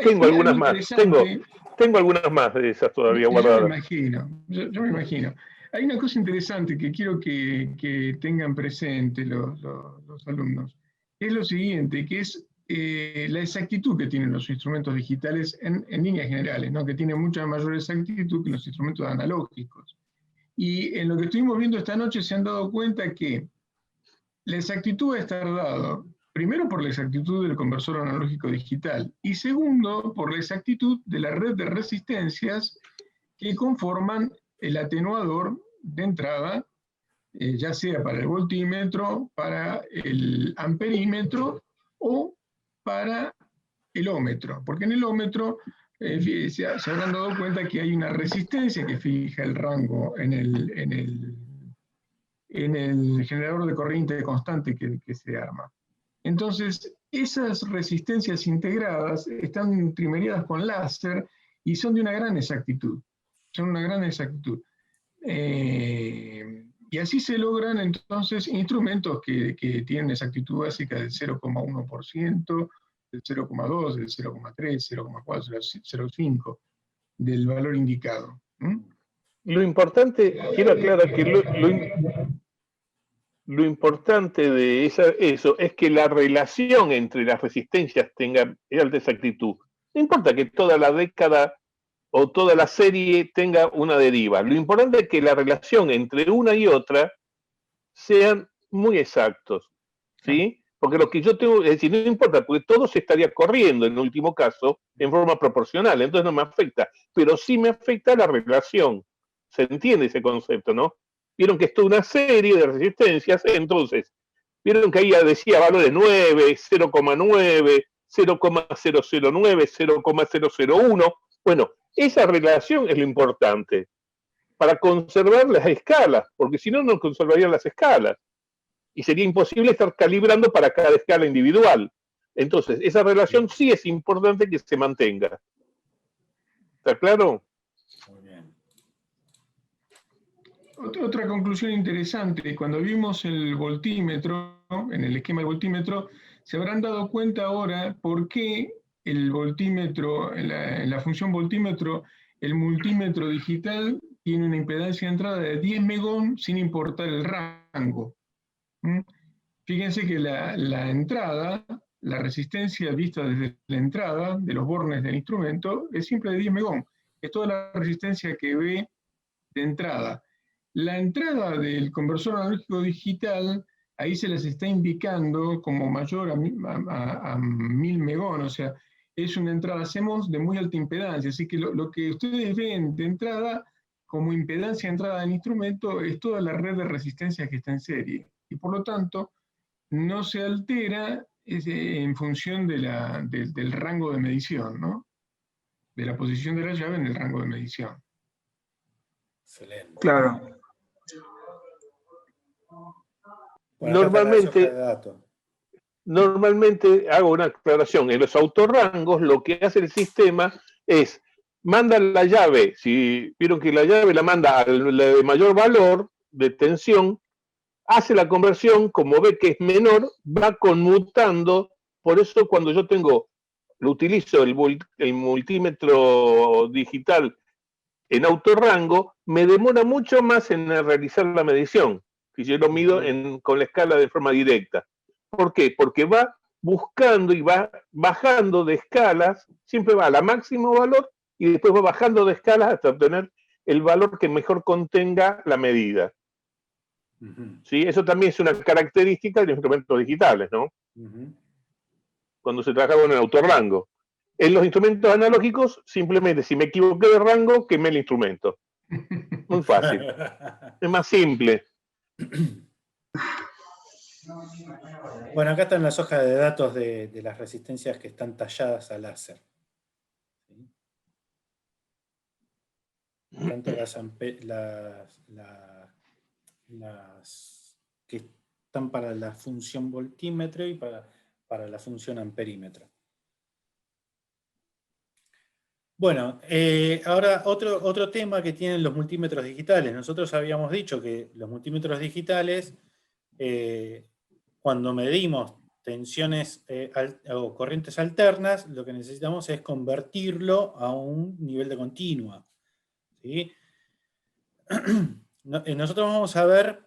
tengo Hay algo algunas más. interesante, Tengo algunas más de esas todavía yo me guardadas. imagino, yo me imagino. Hay una cosa interesante que quiero que tengan presente los alumnos. Es lo siguiente, que es la exactitud que tienen los instrumentos digitales en líneas generales, ¿no? Que tienen mucha mayor exactitud que los instrumentos analógicos. Y en lo que estuvimos viendo esta noche se han dado cuenta que la exactitud va a estar dada, primero por la exactitud del conversor analógico digital y segundo por la exactitud de la red de resistencias que conforman el atenuador de entrada, ya sea para el voltímetro, para el amperímetro o para el ómetro, porque en el ómetro se habrán dado cuenta que hay una resistencia que fija el rango en el generador de corriente constante que se arma. Entonces, esas resistencias integradas están trimeriadas con láser y son de una gran exactitud. Son una gran exactitud. Y así se logran entonces instrumentos que tienen exactitud básica del 0,1%, del 0,2, del 0,3, 0,4, 0,5 del valor indicado. Lo importante, quiero aclarar que lo importante de eso es que la relación entre las resistencias tenga alta exactitud. No importa que toda la década o toda la serie tenga una deriva. Lo importante es que la relación entre una y otra sean muy exactos, ¿sí? Porque lo que yo tengo, es decir, no importa, porque todo se estaría corriendo en último caso en forma proporcional, entonces no me afecta, pero sí me afecta la relación. ¿Se entiende ese concepto, no? Vieron que esto es una serie de resistencias, entonces, vieron que ahí decía valores 9, 0,9, 0,009, 0,001. Bueno, esa relación es lo importante para conservar las escalas, porque si no, no conservarían las escalas. Y sería imposible estar calibrando para cada escala individual. Entonces, esa relación sí es importante que se mantenga. ¿Está claro? Muy bien. Otra conclusión interesante, cuando vimos el voltímetro, en el esquema del voltímetro, se habrán dado cuenta ahora por qué el voltímetro, en la función voltímetro, el multímetro digital tiene una impedancia de entrada de 10 megón sin importar el rango. Fíjense que la entrada, la resistencia vista desde la entrada de los bornes del instrumento es siempre de 10 megón. Es toda la resistencia que ve de entrada. La entrada del conversor analógico digital, ahí se les está indicando como mayor a 1000 megón, o sea, es una entrada CMOS de muy alta impedancia, así que lo que ustedes ven de entrada como impedancia de entrada del instrumento es toda la red de resistencias que está en serie, y por lo tanto no se altera en función del rango de medición, ¿no? De la posición de la llave en el rango de medición. Excelente. Claro. Bueno, acá está la hoja de Normalmente, datos. normalmente hago una aclaración. En los autorrangos lo que hace el sistema es, manda la llave, si vieron que la llave la manda al de mayor valor de tensión, hace la conversión, como ve que es menor, va conmutando. Por eso cuando yo lo utilizo el multímetro digital en autorrango, me demora mucho más en realizar la medición, si yo lo mido con la escala de forma directa. ¿Por qué? Porque va buscando y va bajando de escalas, siempre va a la máximo valor y después va bajando de escalas hasta obtener el valor que mejor contenga la medida. ¿Sí? Eso también es una característica de los instrumentos digitales, ¿no? Cuando se trabaja con el autorrango. En los instrumentos analógicos, simplemente si me equivoqué de rango, quemé el instrumento. Muy fácil. Es más simple. Bueno, acá están las hojas de datos de las resistencias que están talladas a láser. ¿Sí? tanto las que están para la función voltímetro y para la función amperímetro. Bueno, ahora otro tema que tienen los multímetros digitales. Nosotros habíamos dicho que los multímetros digitales, cuando medimos tensiones o corrientes alternas, lo que necesitamos es convertirlo a un nivel de continua, ¿sí? Nosotros vamos a ver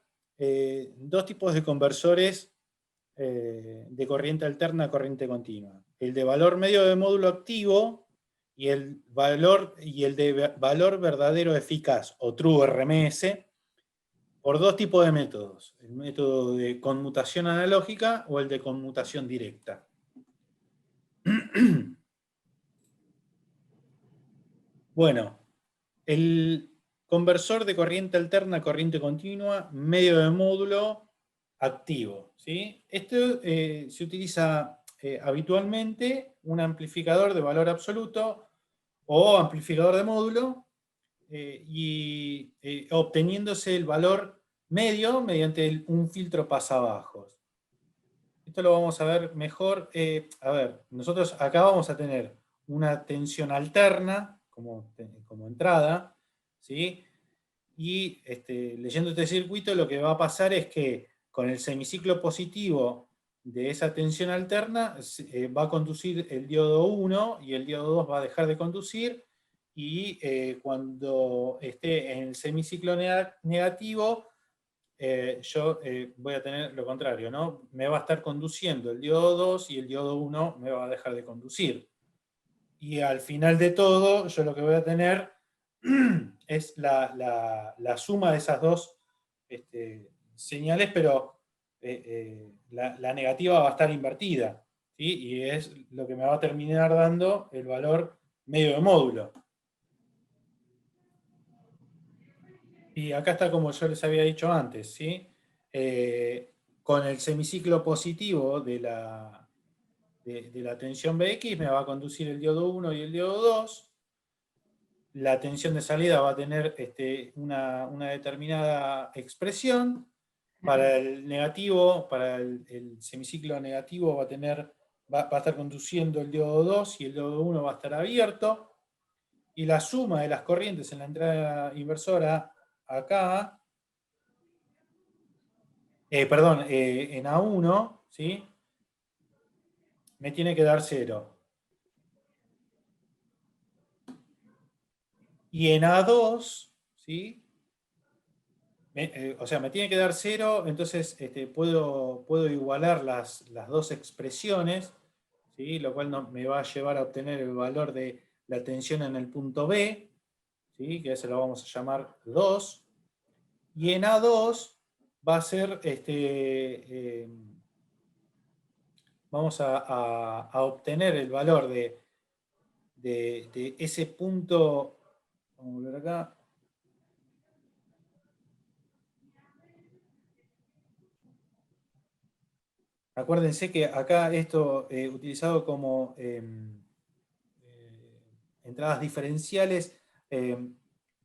dos tipos de conversores de corriente alterna a corriente continua. El de valor medio de módulo activo y el de valor verdadero eficaz, o True RMS, por dos tipos de métodos. El método de conmutación analógica o el de conmutación directa. Bueno, el conversor de corriente alterna a corriente continua, medio de módulo activo, ¿sí? Esto se utiliza habitualmente un amplificador de valor absoluto o amplificador de módulo y obteniéndose el valor medio mediante un filtro pasabajos. Esto lo vamos a ver mejor. A ver, nosotros acá vamos a tener una tensión alterna como entrada, ¿sí? Y leyendo este circuito lo que va a pasar es que con el semiciclo positivo de esa tensión alterna va a conducir el diodo 1 y el diodo 2 va a dejar de conducir, y cuando esté en el semiciclo negativo yo voy a tener lo contrario, ¿no? Me va a estar conduciendo el diodo 2 y el diodo 1 me va a dejar de conducir. Y al final de todo, yo lo que voy a tener es la suma de esas dos señales, pero la negativa va a estar invertida, ¿sí? Y es lo que me va a terminar dando el valor medio de módulo. Y acá está como yo les había dicho antes, ¿sí? Con el semiciclo positivo de la tensión BX me va a conducir el diodo 1 y el diodo 2. La tensión de salida va a tener una determinada expresión. Para el negativo, para el semiciclo negativo va a estar conduciendo el diodo 2 y el diodo 1 va a estar abierto. Y la suma de las corrientes en la entrada inversora acá, en A1, ¿sí? Me tiene que dar 0. Y en A2, ¿sí? O sea, me tiene que dar 0, entonces puedo igualar las dos expresiones, ¿sí? Lo cual me va a llevar a obtener el valor de la tensión en el punto B, ¿sí? Que ese lo vamos a llamar 2. Y en A2 va a ser, vamos a obtener el valor de ese punto, vamos a volver acá. Acuérdense que acá esto utilizado como entradas diferenciales,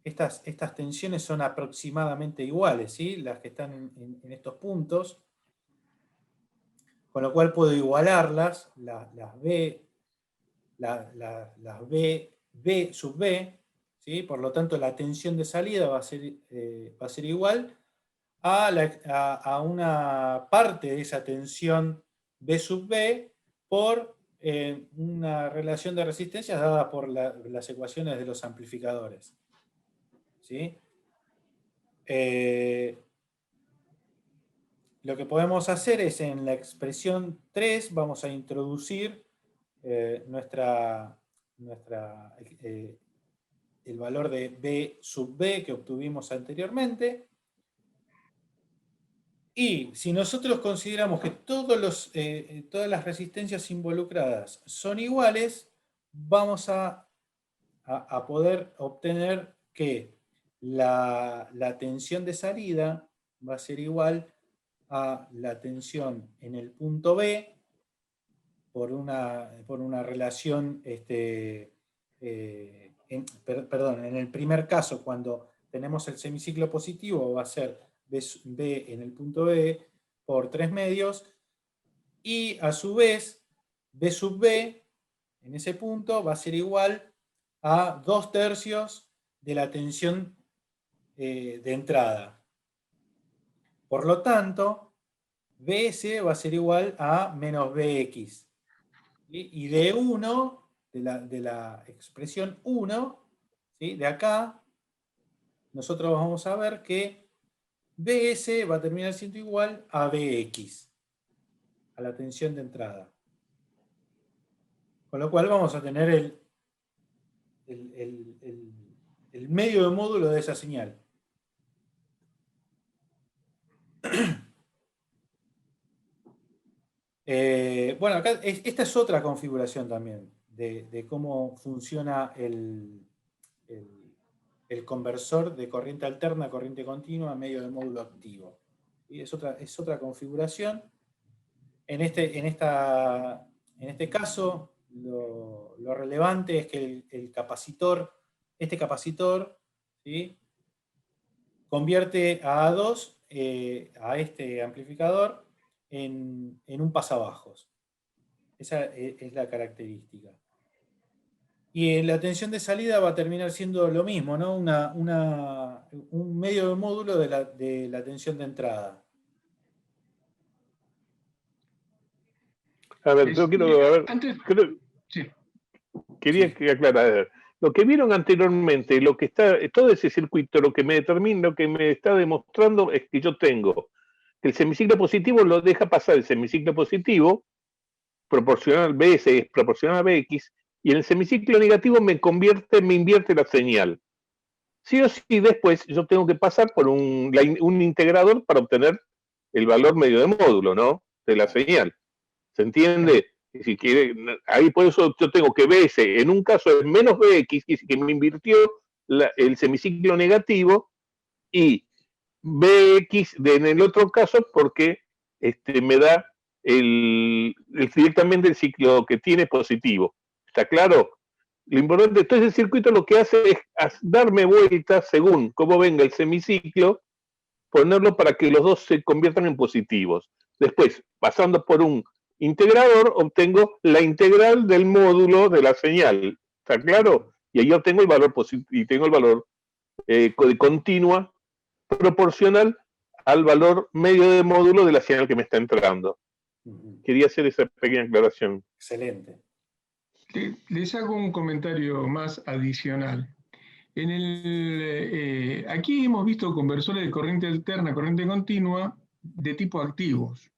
estas tensiones son aproximadamente iguales, ¿sí? Las que están en estos puntos, con lo cual puedo igualarlas, las B sub B, ¿sí? Por lo tanto la tensión de salida va a ser igual a una parte de esa tensión B sub B por una relación de resistencias dada por las ecuaciones de los amplificadores, ¿sí? Lo que podemos hacer es en la expresión 3 vamos a introducir el valor de B sub B que obtuvimos anteriormente. Y si nosotros consideramos que todas las resistencias involucradas son iguales, vamos a poder obtener que la tensión de salida va a ser igual a la tensión en el punto B por una relación perdón, en el primer caso, cuando tenemos el semiciclo positivo, va a ser B en el punto E por 3 medios, y a su vez, B sub B, en ese punto, va a ser igual a 2/3 de la tensión de entrada. Por lo tanto, BS va a ser igual a menos BX. Y de 1, de la expresión 1, ¿sí? De acá, nosotros vamos a ver que BS va a terminar siendo igual a BX, a la tensión de entrada. Con lo cual vamos a tener el medio de módulo de esa señal. Bueno, acá esta es otra configuración también de cómo funciona el conversor de corriente alterna a corriente continua a medio de módulo activo. ¿Sí? Es otra configuración. En este caso, lo relevante es que el capacitor, este capacitor, ¿sí? Convierte a A2 a este amplificador en un pasabajos. Esa es la característica. Y la tensión de salida va a terminar siendo lo mismo, ¿no? Un medio de módulo de la tensión de entrada. A ver, yo quiero, a ver, Antes, sí. quería que aclarar. Lo que vieron anteriormente, lo que está, todo ese circuito, lo que me determina, lo que me está demostrando es que yo tengo que el semiciclo positivo lo deja pasar el semiciclo positivo, proporcional BS es proporcional a BX, y en el semiciclo negativo me invierte la señal. Sí o sí, después yo tengo que pasar por un integrador para obtener el valor medio de módulo, ¿no? De la señal. ¿Se entiende? Si quiere, ahí por eso yo tengo que BS, en un caso es menos BX, que me invirtió el semiciclo negativo, y BX en el otro caso porque me da directamente el ciclo que tiene positivo. ¿Está claro? Lo importante, entonces el circuito lo que hace es darme vueltas según cómo venga el semiciclo, ponerlo para que los dos se conviertan en positivos. Después, pasando por un integrador, obtengo la integral del módulo de la señal. ¿Está claro? Y ahí obtengo el valor positivo y tengo el valor de continua proporcional al valor medio de módulo de la señal que me está entrando. Quería hacer esa pequeña aclaración. Excelente. Les hago un comentario más adicional. Aquí hemos visto conversores de corriente alterna, corriente continua, de tipo activos.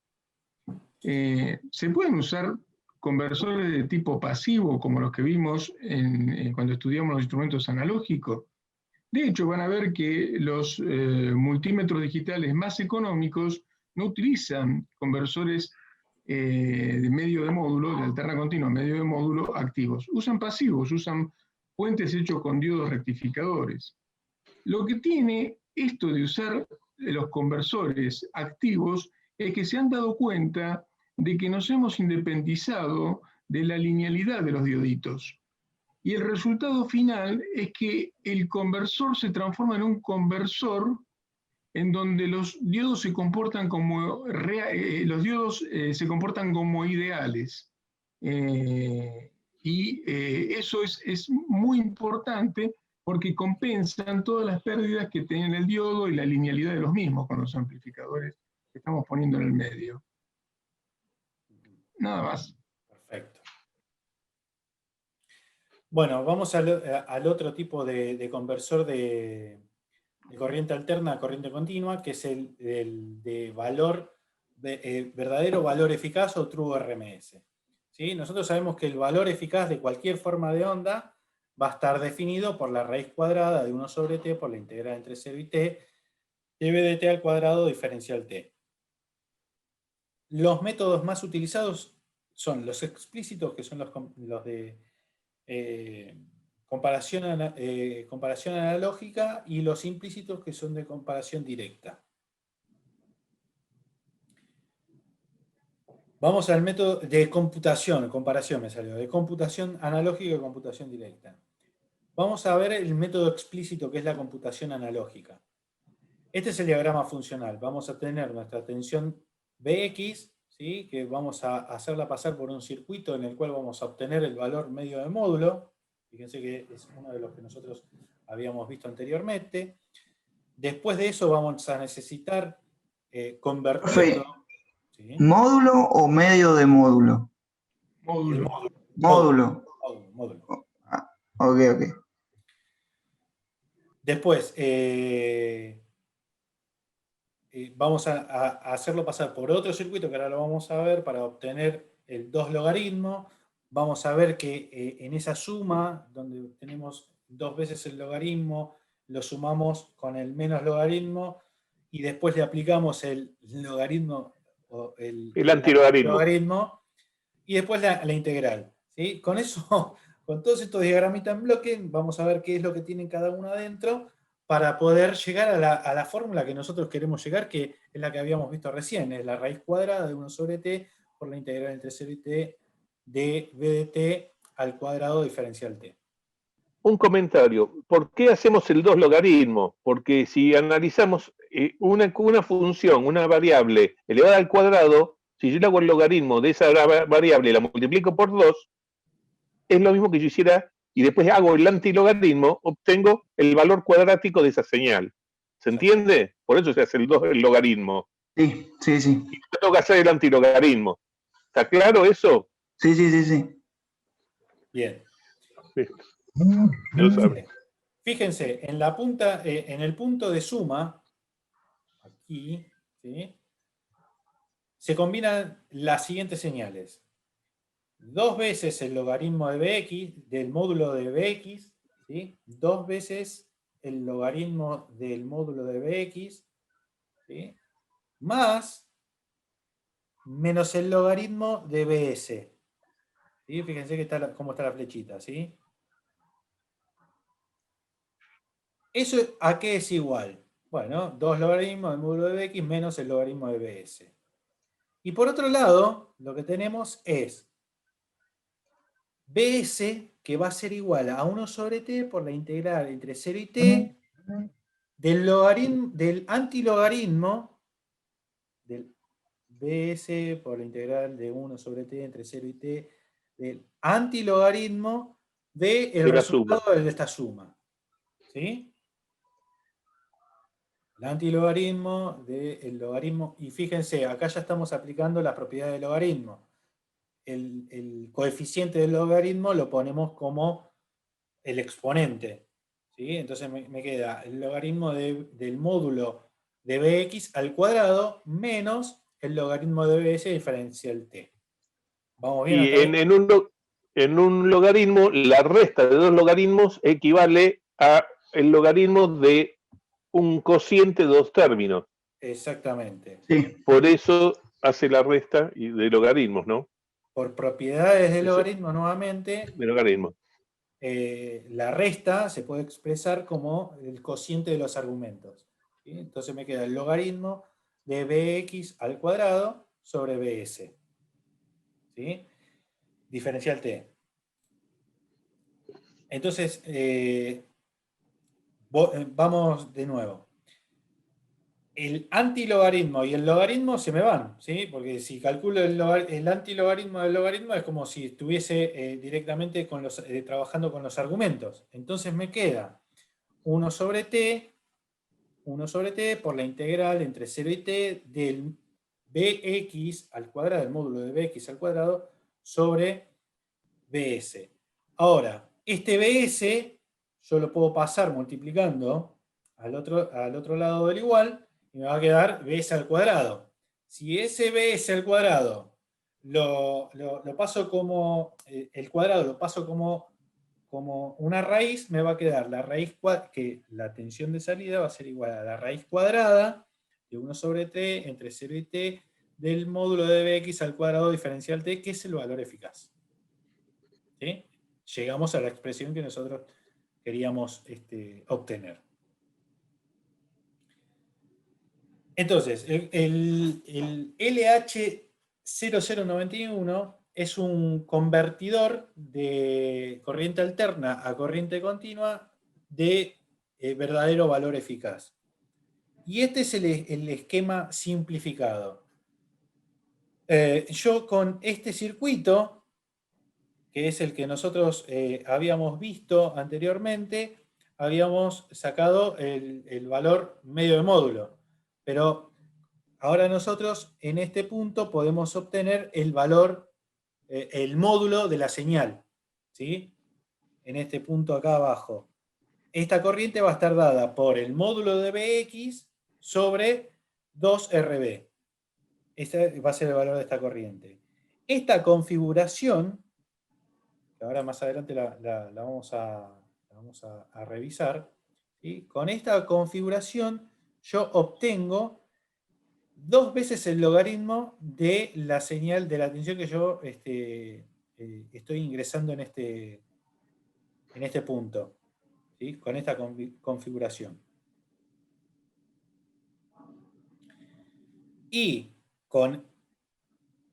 Se pueden usar conversores de tipo pasivo, como los que vimos cuando estudiamos los instrumentos analógicos. De hecho, van a ver que los multímetros digitales más económicos no utilizan conversores de medio de módulo, de alterna continua, medio de módulo activos. Usan pasivos, usan puentes hechos con diodos rectificadores. Lo que tiene esto de usar los conversores activos es que se han dado cuenta de que nos hemos independizado de la linealidad de los dioditos. Y el resultado final es que el conversor se transforma en un conversor en donde los diodos se comportan como se comportan como ideales. Eso es muy importante porque compensan todas las pérdidas que tiene el diodo y la linealidad de los mismos con los amplificadores que estamos poniendo en el medio. Nada más. Perfecto. Bueno, vamos al otro tipo de conversor de corriente alterna a corriente continua, que es el de valor, verdadero valor eficaz o true RMS. ¿Sí? Nosotros sabemos que el valor eficaz de cualquier forma de onda va a estar definido por la raíz cuadrada de 1 sobre t por la integral entre 0 y t, dv de t al cuadrado diferencial t. Los métodos más utilizados son los explícitos, que son los de comparación analógica, y los implícitos, que son de comparación directa. Vamos al método de comparación analógica y computación directa. vamos a ver el método explícito que es la computación analógica. Este es el diagrama funcional. Vamos a tener nuestra tensión Bx, ¿sí? Que vamos a hacerla pasar por un circuito en el cual vamos a obtener el valor medio de módulo. Fíjense que es uno de los que nosotros habíamos visto anteriormente. Después de eso vamos a necesitar convertirlo. ¿Sí? ¿Módulo o medio de módulo? Módulo. Módulo. Módulo. Ok. Después, vamos a hacerlo pasar por otro circuito que ahora lo vamos a ver para obtener el 2 logaritmo. Vamos a ver que en esa suma, donde tenemos 2 veces el logaritmo, lo sumamos con el menos logaritmo y después le aplicamos el logaritmo o el antilogaritmo y después la integral. ¿Sí? Con eso, con todos estos diagramitas en bloque, vamos a ver qué es lo que tiene cada uno adentro para poder llegar a la fórmula que nosotros queremos llegar, que es la que habíamos visto recién, es la raíz cuadrada de 1 sobre t por la integral entre 0 y t de b de t al cuadrado diferencial t. Un comentario. ¿Por qué hacemos el 2 logaritmo? Porque si analizamos una función, una variable elevada al cuadrado, si yo le hago el logaritmo de esa variable y la multiplico por 2, es lo mismo que yo hiciera y después hago el antilogaritmo, obtengo el valor cuadrático de esa señal. ¿Se entiende? Por eso se hace el logaritmo. Sí. Y yo tengo que hacer el antilogaritmo. ¿Está claro eso? Sí. Bien. Sí. Lo sabe. Fíjense, en la punta, en el punto de suma, aquí, ¿sí? Se combinan las siguientes señales. 2 veces el logaritmo de bx, del módulo de bx, ¿sí? 2 veces el logaritmo del módulo de bx, ¿sí? Más menos el logaritmo de bs. ¿Sí? Fíjense que cómo está la flechita, ¿sí? ¿Eso a qué es igual? Bueno, 2 logaritmos del módulo de bx menos el logaritmo de bs. Y por otro lado, lo que tenemos es bs, que va a ser igual a 1 sobre t por la integral entre 0 y t del antilogaritmo del bs por la integral de 1 sobre t entre 0 y t del antilogaritmo del resultado de esta suma. ¿Sí? El antilogaritmo del logaritmo, y fíjense, acá ya estamos aplicando las propiedades del logaritmo. El coeficiente del logaritmo lo ponemos como el exponente. ¿Sí? Entonces me queda el logaritmo del módulo de bx al cuadrado menos el logaritmo de bs diferencial t. ¿Vamos bien? Y en un logaritmo, la resta de 2 logaritmos equivale a el logaritmo de un cociente de 2 términos. Exactamente. Sí. Por eso hace la resta de logaritmos, ¿no? Por propiedades del logaritmo, nuevamente, De logaritmos. la resta se puede expresar como el cociente de los argumentos. ¿Sí? Entonces me queda el logaritmo de bx al cuadrado sobre bs. ¿Sí? Diferencial t. Entonces, vamos de nuevo. El antilogaritmo y el logaritmo se me van, ¿sí? Porque si calculo el antilogaritmo del logaritmo es como si estuviese directamente trabajando con los argumentos. Entonces me queda 1 sobre t por la integral entre 0 y t del bx al cuadrado, del módulo de bx al cuadrado, sobre bs. Ahora, este bs yo lo puedo pasar multiplicando al otro lado del igual, y me va a quedar bs al cuadrado. Si ese bs al cuadrado lo paso como, el cuadrado lo paso como una raíz, me va a quedar la raíz que la tensión de salida va a ser igual a la raíz cuadrada de 1 sobre t entre 0 y t del módulo de bx al cuadrado diferencial t, que es el valor eficaz. ¿Sí? Llegamos a la expresión que nosotros queríamos obtener. Entonces, el LH0091 es un convertidor de corriente alterna a corriente continua de verdadero valor eficaz. Y este es el esquema simplificado. Yo con este circuito, que es el que nosotros habíamos visto anteriormente, habíamos sacado el valor medio de módulo. Pero ahora nosotros en este punto podemos obtener el valor, el módulo de la señal, ¿sí? En este punto acá abajo. Esta corriente va a estar dada por el módulo de Bx sobre 2RB. Este va a ser el valor de esta corriente. Esta configuración, que ahora más adelante la vamos a revisar, ¿sí? Con esta configuración yo obtengo 2 veces el logaritmo de la señal de la tensión que yo estoy ingresando en este punto, ¿sí? Con esta configuración. Y con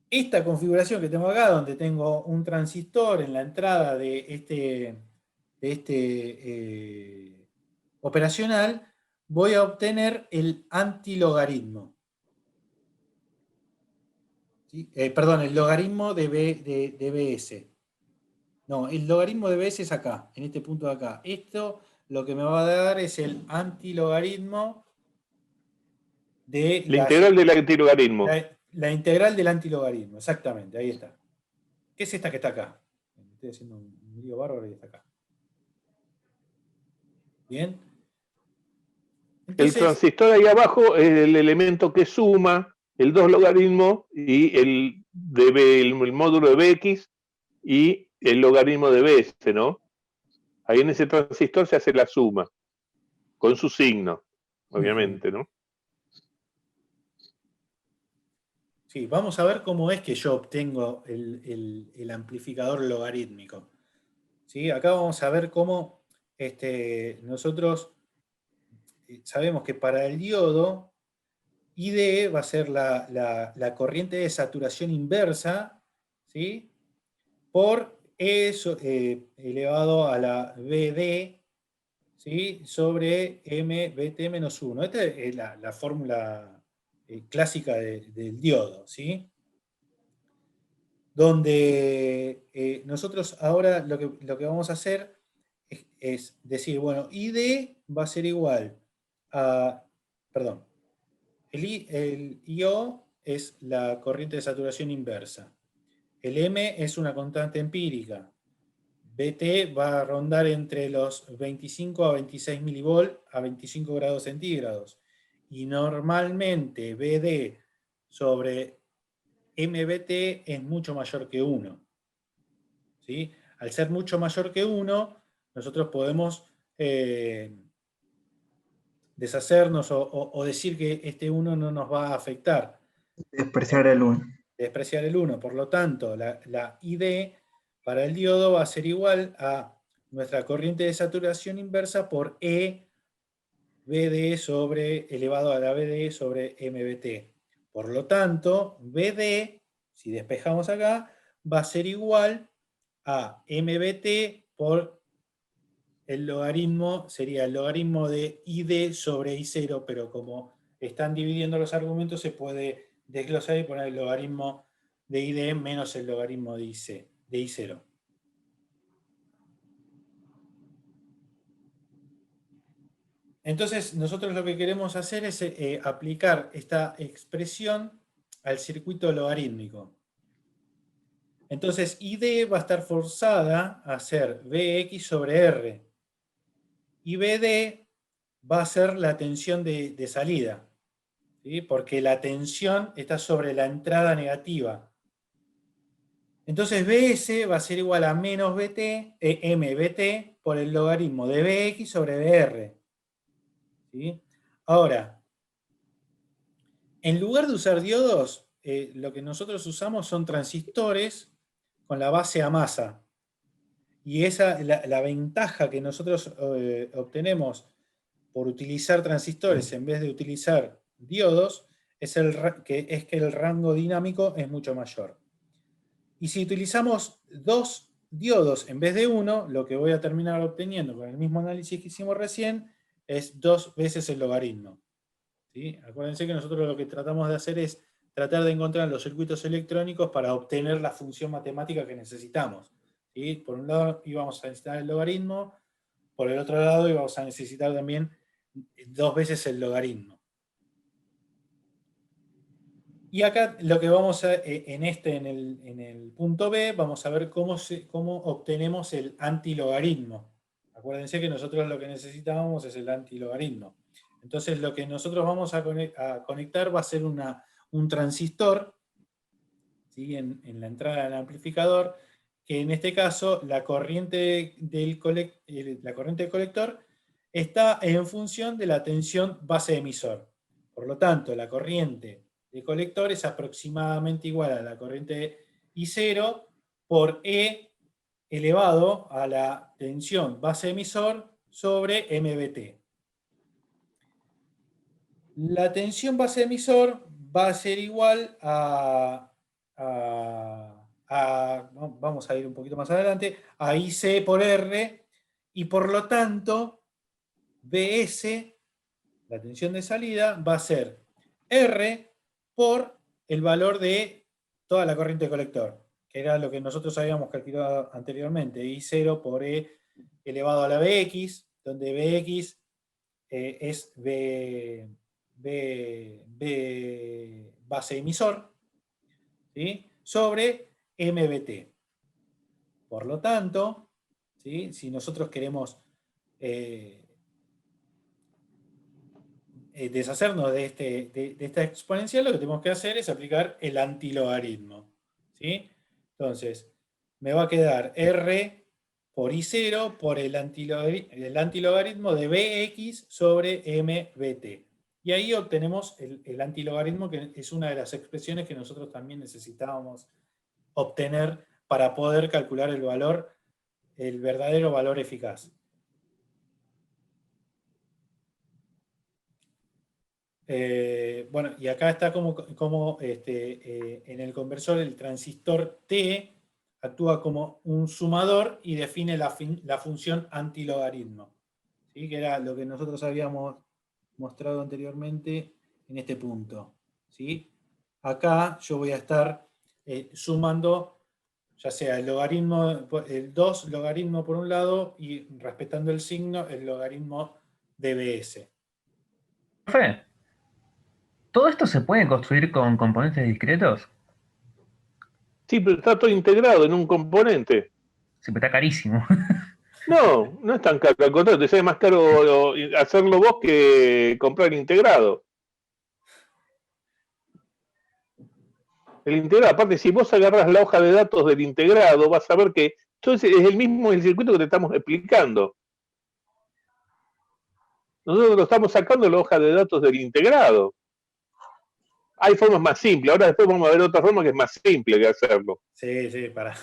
esta configuración que tengo acá, donde tengo un transistor en la entrada de este operacional, voy a obtener el antilogaritmo. ¿Sí? Perdón, el logaritmo de BS. No, el logaritmo de BS es acá, en este punto de acá. Esto lo que me va a dar es el antilogaritmo de La integral del antilogaritmo. la integral del antilogaritmo, exactamente, ahí está. ¿Qué es esta que está acá? Estoy haciendo un lío bárbaro y está acá. Bien. Entonces, el transistor ahí abajo es el elemento que suma el 2 logaritmo y el módulo de Bx y el logaritmo de Bs, ¿no? Ahí en ese transistor se hace la suma, con su signo, obviamente, ¿no? sí, vamos a ver cómo es que yo obtengo el amplificador logarítmico. ¿Sí? Acá vamos a ver cómo nosotros sabemos que para el diodo, IDE va a ser la corriente de saturación inversa, ¿sí? Por E elevado a la BD, ¿sí? Sobre MBT menos 1. Esta es la fórmula clásica del diodo, ¿sí? Donde nosotros ahora lo que vamos a hacer es decir, bueno, ID va a ser igual a, perdón, el IO es la corriente de saturación inversa. El M es una constante empírica. BT va a rondar entre los 25 a 26 milivolt a 25 grados centígrados. Y normalmente BD sobre MBT es mucho mayor que 1. ¿Sí? Al ser mucho mayor que 1, nosotros podemos deshacernos o decir que este 1 no nos va a afectar. Despreciar el 1. Despreciar el 1. Por lo tanto, la ID para el diodo va a ser igual a nuestra corriente de saturación inversa por E BD sobre elevado a la BD sobre MBT. Por lo tanto, BD, si despejamos acá, va a ser igual a MBT por el logaritmo, sería el logaritmo de ID sobre I0, pero como están dividiendo los argumentos, se puede desglosar y poner el logaritmo de ID menos el logaritmo de I0. Entonces, nosotros lo que queremos hacer es aplicar esta expresión al circuito logarítmico. Entonces, ID va a estar forzada a ser Bx sobre R. Y BD va a ser la tensión de salida, ¿sí? Porque la tensión está sobre la entrada negativa. Entonces, BS va a ser igual a menos MBT por el logaritmo de Bx sobre BR. ¿Sí? Ahora, en lugar de usar diodos, lo que nosotros usamos son transistores con la base a masa. Y la ventaja que nosotros obtenemos por utilizar transistores en vez de utilizar diodos es que el rango dinámico es mucho mayor. Y si utilizamos 2 diodos en vez de 1, lo que voy a terminar obteniendo con el mismo análisis que hicimos recién es 2 veces el logaritmo. ¿Sí? Acuérdense que nosotros lo que tratamos de hacer es tratar de encontrar los circuitos electrónicos para obtener la función matemática que necesitamos. ¿Sí? Por un lado íbamos a necesitar el logaritmo, por el otro lado íbamos a necesitar también 2 veces el logaritmo. Y acá lo que vamos a, en el punto B, vamos a ver cómo obtenemos el antilogaritmo. Acuérdense que nosotros lo que necesitábamos es el antilogaritmo. Entonces lo que nosotros vamos a conectar va a ser un transistor, ¿sí? en la entrada del amplificador, que en este caso la corriente del colector está en función de la tensión base emisor. Por lo tanto, la corriente de colector es aproximadamente igual a la corriente I0 por E elevado a la tensión base emisor sobre MBT. La tensión base emisor va a ser igual vamos a ir un poquito más adelante, a IC por R, y por lo tanto, BS, la tensión de salida, va a ser R por el valor de toda la corriente de colector, que era lo que nosotros habíamos calculado anteriormente, I0 por E elevado a la BX, donde BX es B base emisor, ¿sí? Sobre MBT. Por lo tanto, ¿sí? Si nosotros queremos deshacernos de esta exponencial, lo que tenemos que hacer es aplicar el antilogaritmo, ¿sí? Entonces, me va a quedar R por I0 por el antilogaritmo de BX sobre MBT. Y ahí obtenemos el antilogaritmo, que es una de las expresiones que nosotros también necesitábamos obtener para poder calcular el verdadero valor eficaz. Bueno, y acá está como en el conversor el transistor T actúa como un sumador y define la función antilogaritmo, ¿sí? Que era lo que nosotros habíamos mostrado anteriormente en este punto, ¿sí? Acá yo voy a estar sumando ya sea el logaritmo, el 2 logaritmo por un lado y respetando el signo, el logaritmo de BS. Profe, ¿todo esto se puede construir con componentes discretos? Sí, pero está todo integrado en un componente. Sí, pero está carísimo. No, no es tan caro, al contrario, te sale más caro hacerlo vos que comprar integrado. El integrado, aparte, si vos agarrás la hoja de datos del integrado, vas a ver que entonces es el circuito que te estamos explicando. Nosotros lo estamos sacando de la hoja de datos del integrado. Hay formas más simples, ahora después vamos a ver otra forma que es más simple que hacerlo. Sí, para.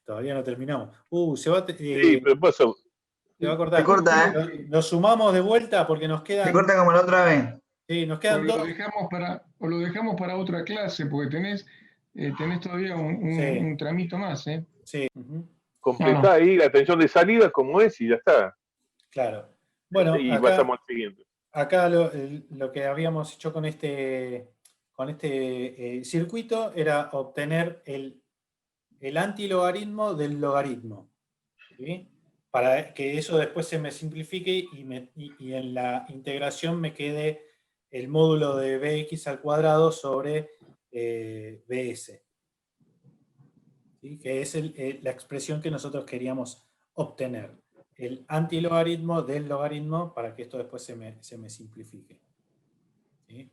Todavía no terminamos. Sí, pero por eso. Se va a cortar. Se corta, ¿eh? Lo sumamos de vuelta porque nos Se quedan. corta como la otra vez. Sí, nos O quedan lo dos. dejamos para otra clase, porque tenés todavía Sí. un tramito más, ¿eh? Sí. Ujú, Completá ahí la tensión de salida como es y ya está. claro. Bueno, Y pasamos al siguiente. acá lo que habíamos hecho con este circuito era obtener el antilogaritmo del logaritmo, ¿sí? Para que eso después se me simplifique y en la integración me quede el módulo de bx al cuadrado sobre bs, ¿sí? Que es la expresión que nosotros queríamos obtener. El antilogaritmo del logaritmo para que esto después se me simplifique, ¿sí?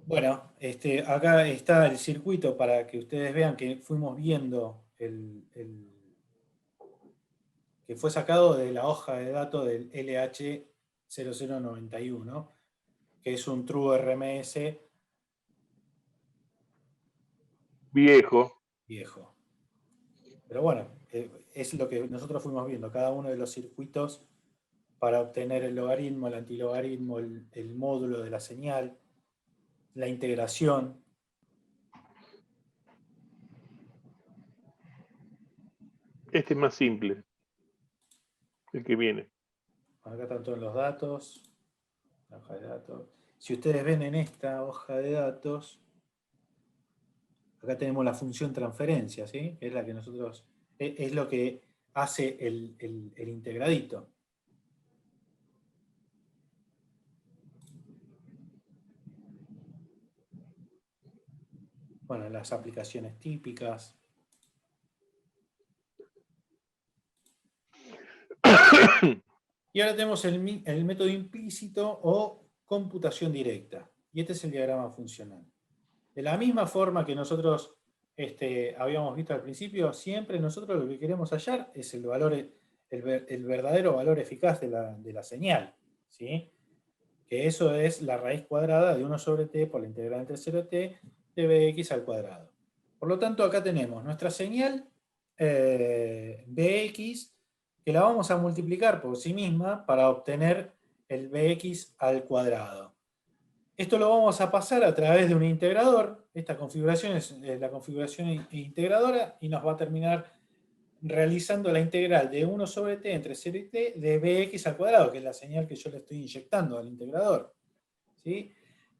Bueno, acá está el circuito para que ustedes vean que fuimos viendo que fue sacado de la hoja de datos del LH0091, que es un True RMS Viejo. Pero bueno, es lo que nosotros fuimos viendo, cada uno de los circuitos para obtener el logaritmo, el antilogaritmo, el módulo de la señal, la integración. Este es más simple. El que viene. Acá están todos los datos. La hoja de datos. Si ustedes ven en esta hoja de datos, acá tenemos la función transferencia, ¿sí? Es la que nosotros, es lo que hace el integradito. Bueno, las aplicaciones típicas. Y ahora tenemos el método implícito o computación directa. Y este es el diagrama funcional. De la misma forma que nosotros habíamos visto al principio, siempre nosotros lo que queremos hallar es el verdadero valor eficaz de la señal, ¿sí? Que eso es la raíz cuadrada de 1 sobre t por la integral entre 0t de bx al cuadrado. Por lo tanto, acá tenemos nuestra señal bx, que la vamos a multiplicar por sí misma para obtener el bx al cuadrado. Esto lo vamos a pasar a través de un integrador. Esta configuración es la configuración integradora y nos va a terminar realizando la integral de 1 sobre t entre 0 y t de bx al cuadrado, que es la señal que yo le estoy inyectando al integrador, ¿sí?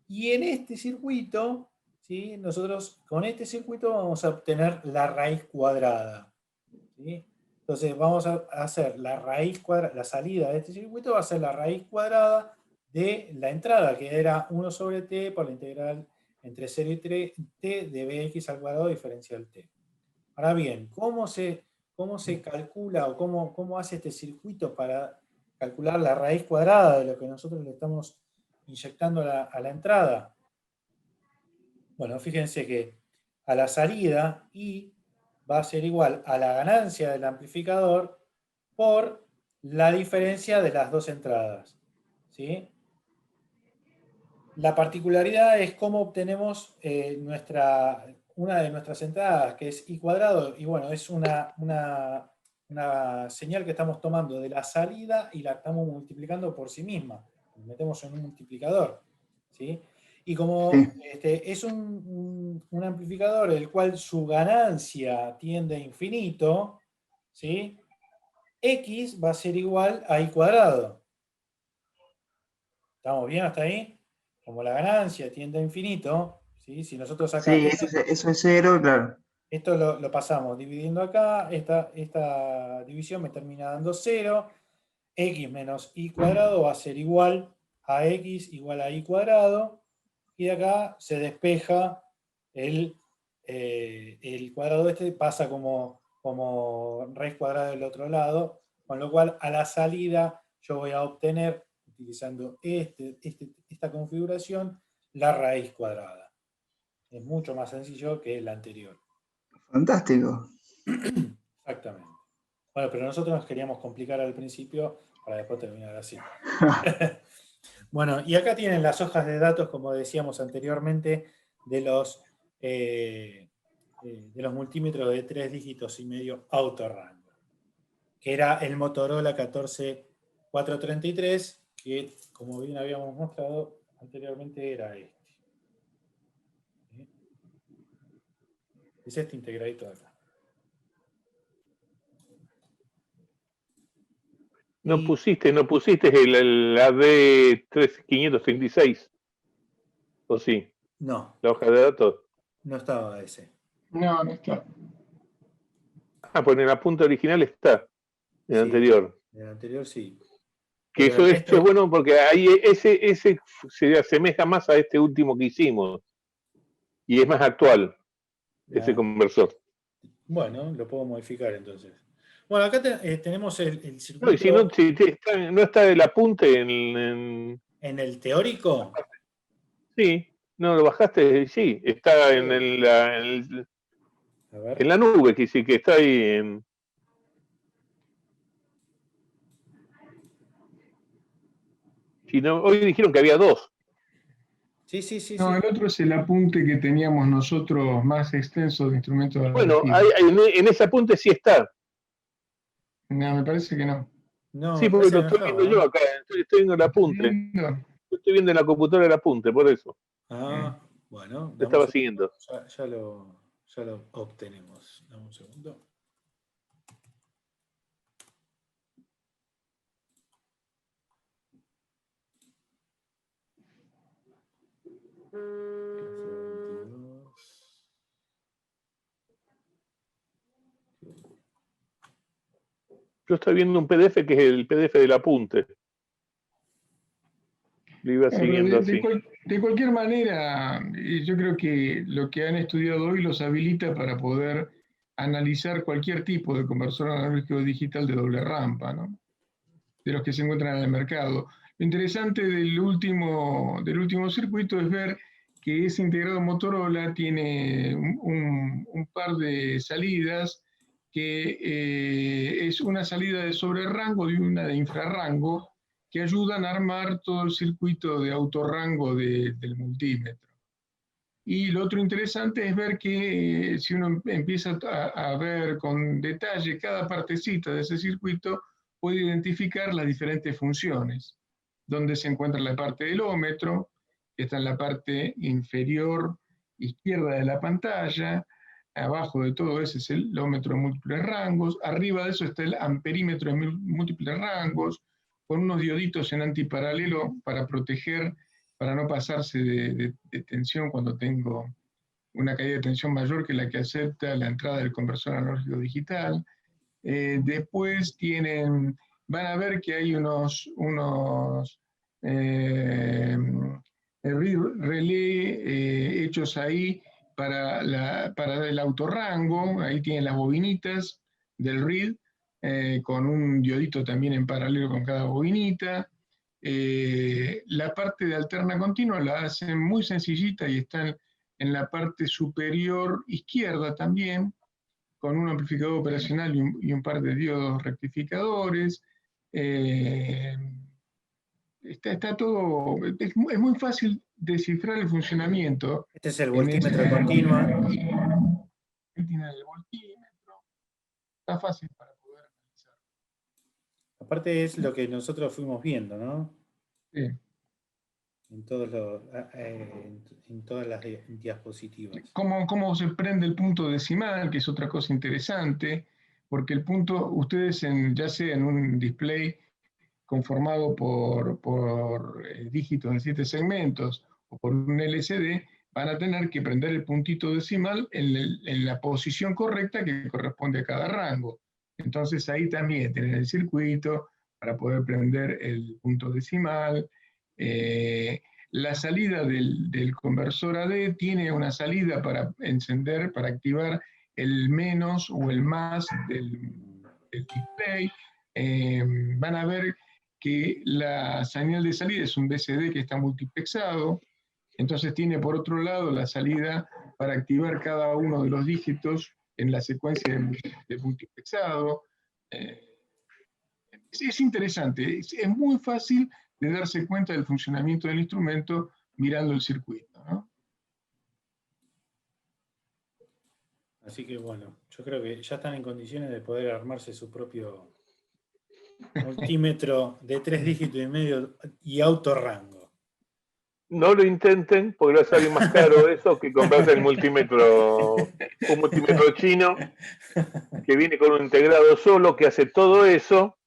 Y en este circuito, ¿sí? Nosotros con este circuito vamos a obtener la raíz cuadrada, ¿sí? Entonces vamos a hacer la raíz cuadrada, la salida de este circuito va a ser la raíz cuadrada de la entrada, que era 1 sobre t por la integral entre 0 y t de bx al cuadrado diferencial t. Ahora bien, ¿cómo se calcula o cómo hace este circuito para calcular la raíz cuadrada de lo que nosotros le estamos inyectando a la entrada? Bueno, fíjense que a la salida I va a ser igual a la ganancia del amplificador por la diferencia de las dos entradas, ¿sí? La particularidad es cómo obtenemos una de nuestras entradas, que es I cuadrado, y bueno, es una señal que estamos tomando de la salida y la estamos multiplicando por sí misma. Nos metemos en un multiplicador, ¿sí? Y como Sí. es un amplificador el cual su ganancia tiende a infinito, ¿sí? X va a ser igual a I cuadrado. ¿Estamos bien hasta ahí? Como la ganancia tiende a infinito, ¿sí? Si nosotros acá... Sí, eso es cero, claro. Esto lo pasamos dividiendo acá, esta división me termina dando 0, x menos y cuadrado va a ser igual a x igual a y cuadrado, y de acá se despeja el cuadrado pasa como raíz cuadrada del otro lado, con lo cual a la salida yo voy a obtener, utilizando esta configuración, la raíz cuadrada. Es mucho más sencillo que el anterior. Fantástico. Exactamente. Bueno, pero nosotros nos queríamos complicar al principio para después terminar así. Bueno, y acá tienen las hojas de datos, como decíamos anteriormente, de los multímetros de 3 dígitos y medio autorrango, que era el Motorola 14433, que como bien habíamos mostrado anteriormente era este. ¿Sí? Es este integradito de acá. No pusiste el AD536. ¿O sí? No, La hoja de datos. no estaba ese. No, no está. Ah, pues en el apunte original está. En el Sí, anterior. en el anterior sí. Que Pero eso el es resto... bueno porque ahí ese se asemeja más a este último que hicimos. Y es más actual, ese conversor. Bueno, lo puedo modificar entonces. Bueno, acá tenemos el circuito. No, y si no está el apunte en en el teórico. sí, no lo bajaste, sí, está A en ver. la nube, que sí, que está ahí en... Si no, hoy dijeron que había dos. Sí, sí, sí, No, sí. el otro es el apunte que teníamos nosotros más extenso de instrumentos de Bueno, analogía. en ese apunte sí está. No, me parece que no. No, Sí, me porque parece lo que no estoy viendo estaba. yo acá, estoy viendo el apunte. No. Estoy viendo en la computadora el apunte, por eso. Bueno, Lo dame un estaba segundo. siguiendo. Ya lo obtenemos. Dame un segundo. Yo estoy viendo un PDF que es el PDF del apunte. Lo iba Bueno, siguiendo pero así. de cualquier manera, yo creo que lo que han estudiado hoy los habilita para poder analizar cualquier tipo de conversor analógico digital de doble rampa, ¿no? De los que se encuentran en el mercado. Lo interesante del último circuito es ver que ese integrado Motorola tiene un par de salidas, que es una salida de sobrerango y una de infrarrango, que ayudan a armar todo el circuito de autorrango del multímetro. Y lo otro interesante es ver que si uno empieza a ver con detalle cada partecita de ese circuito, puede identificar las diferentes funciones, donde se encuentra la parte del ómetro, que está en la parte inferior izquierda de la pantalla, abajo de todo ese es el ómetro de múltiples rangos, arriba de eso está el amperímetro de múltiples rangos, con unos dioditos en antiparalelo para proteger, para no pasarse de tensión cuando tengo una caída de tensión mayor que la que acepta la entrada del conversor analógico digital. Después van a ver que hay unos relé hechos ahí para el autorrango. Ahí tienen las bobinitas del read, con un diodito también en paralelo con cada bobinita. La parte de alterna continua la hacen muy sencillita y están en la parte superior izquierda también, con un amplificador operacional y un par de diodos rectificadores. Está todo, es muy fácil descifrar el funcionamiento. Este es el En ese, voltímetro continua. ahí tiene el voltímetro, está fácil para poder analizar. Aparte es lo que nosotros fuimos viendo, ¿no? Sí. En todas las diapositivas. ¿Cómo se prende el punto decimal? Que es otra cosa interesante, porque el punto, ustedes ya sea en un display conformado por dígitos de 7 segmentos o por un LCD, van a tener que prender el puntito decimal en la posición correcta que corresponde a cada rango. Entonces ahí también tienen el circuito para poder prender el punto decimal. La salida del conversor AD tiene una salida para encender, para activar el menos o el más del display. Van a ver que la señal de salida es un BCD que está multiplexado, entonces tiene por otro lado la salida para activar cada uno de los dígitos en la secuencia de multiplexado. Es interesante, es muy fácil de darse cuenta del funcionamiento del instrumento mirando el circuito, ¿no? Así que bueno, yo creo que ya están en condiciones de poder armarse su propio multímetro de 3 dígitos y medio y autorrango. No lo intenten, porque va a salir más caro eso que comprarse un multímetro chino que viene con un integrado solo que hace todo eso,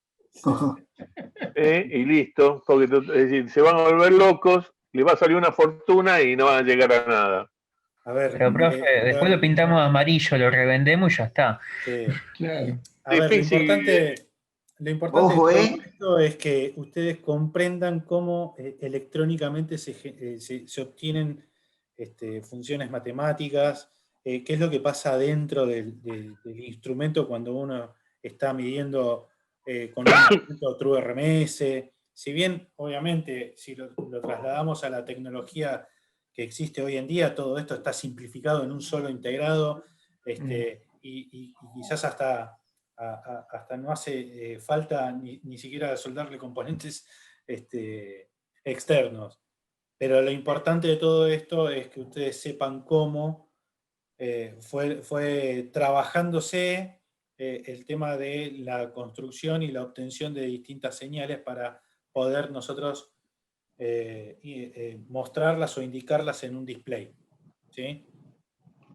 y listo, porque es decir, se van a volver locos, les va a salir una fortuna y no van a llegar a nada. A ver, Pero, profe, después lo pintamos amarillo, lo revendemos y ya está. Claro. a ver, Difícil. lo importante Ojo, de todo esto es que ustedes comprendan cómo electrónicamente se obtienen funciones matemáticas, qué es lo que pasa dentro del instrumento cuando uno está midiendo con un instrumento TrueRMS. Si bien, obviamente, si lo trasladamos a la tecnología que existe hoy en día, todo esto está simplificado en un solo integrado, y quizás hasta no hace falta ni siquiera soldarle componentes externos. Pero lo importante de todo esto es que ustedes sepan cómo fue trabajándose el tema de la construcción y la obtención de distintas señales para poder nosotros mostrarlas o indicarlas en un display, ¿sí?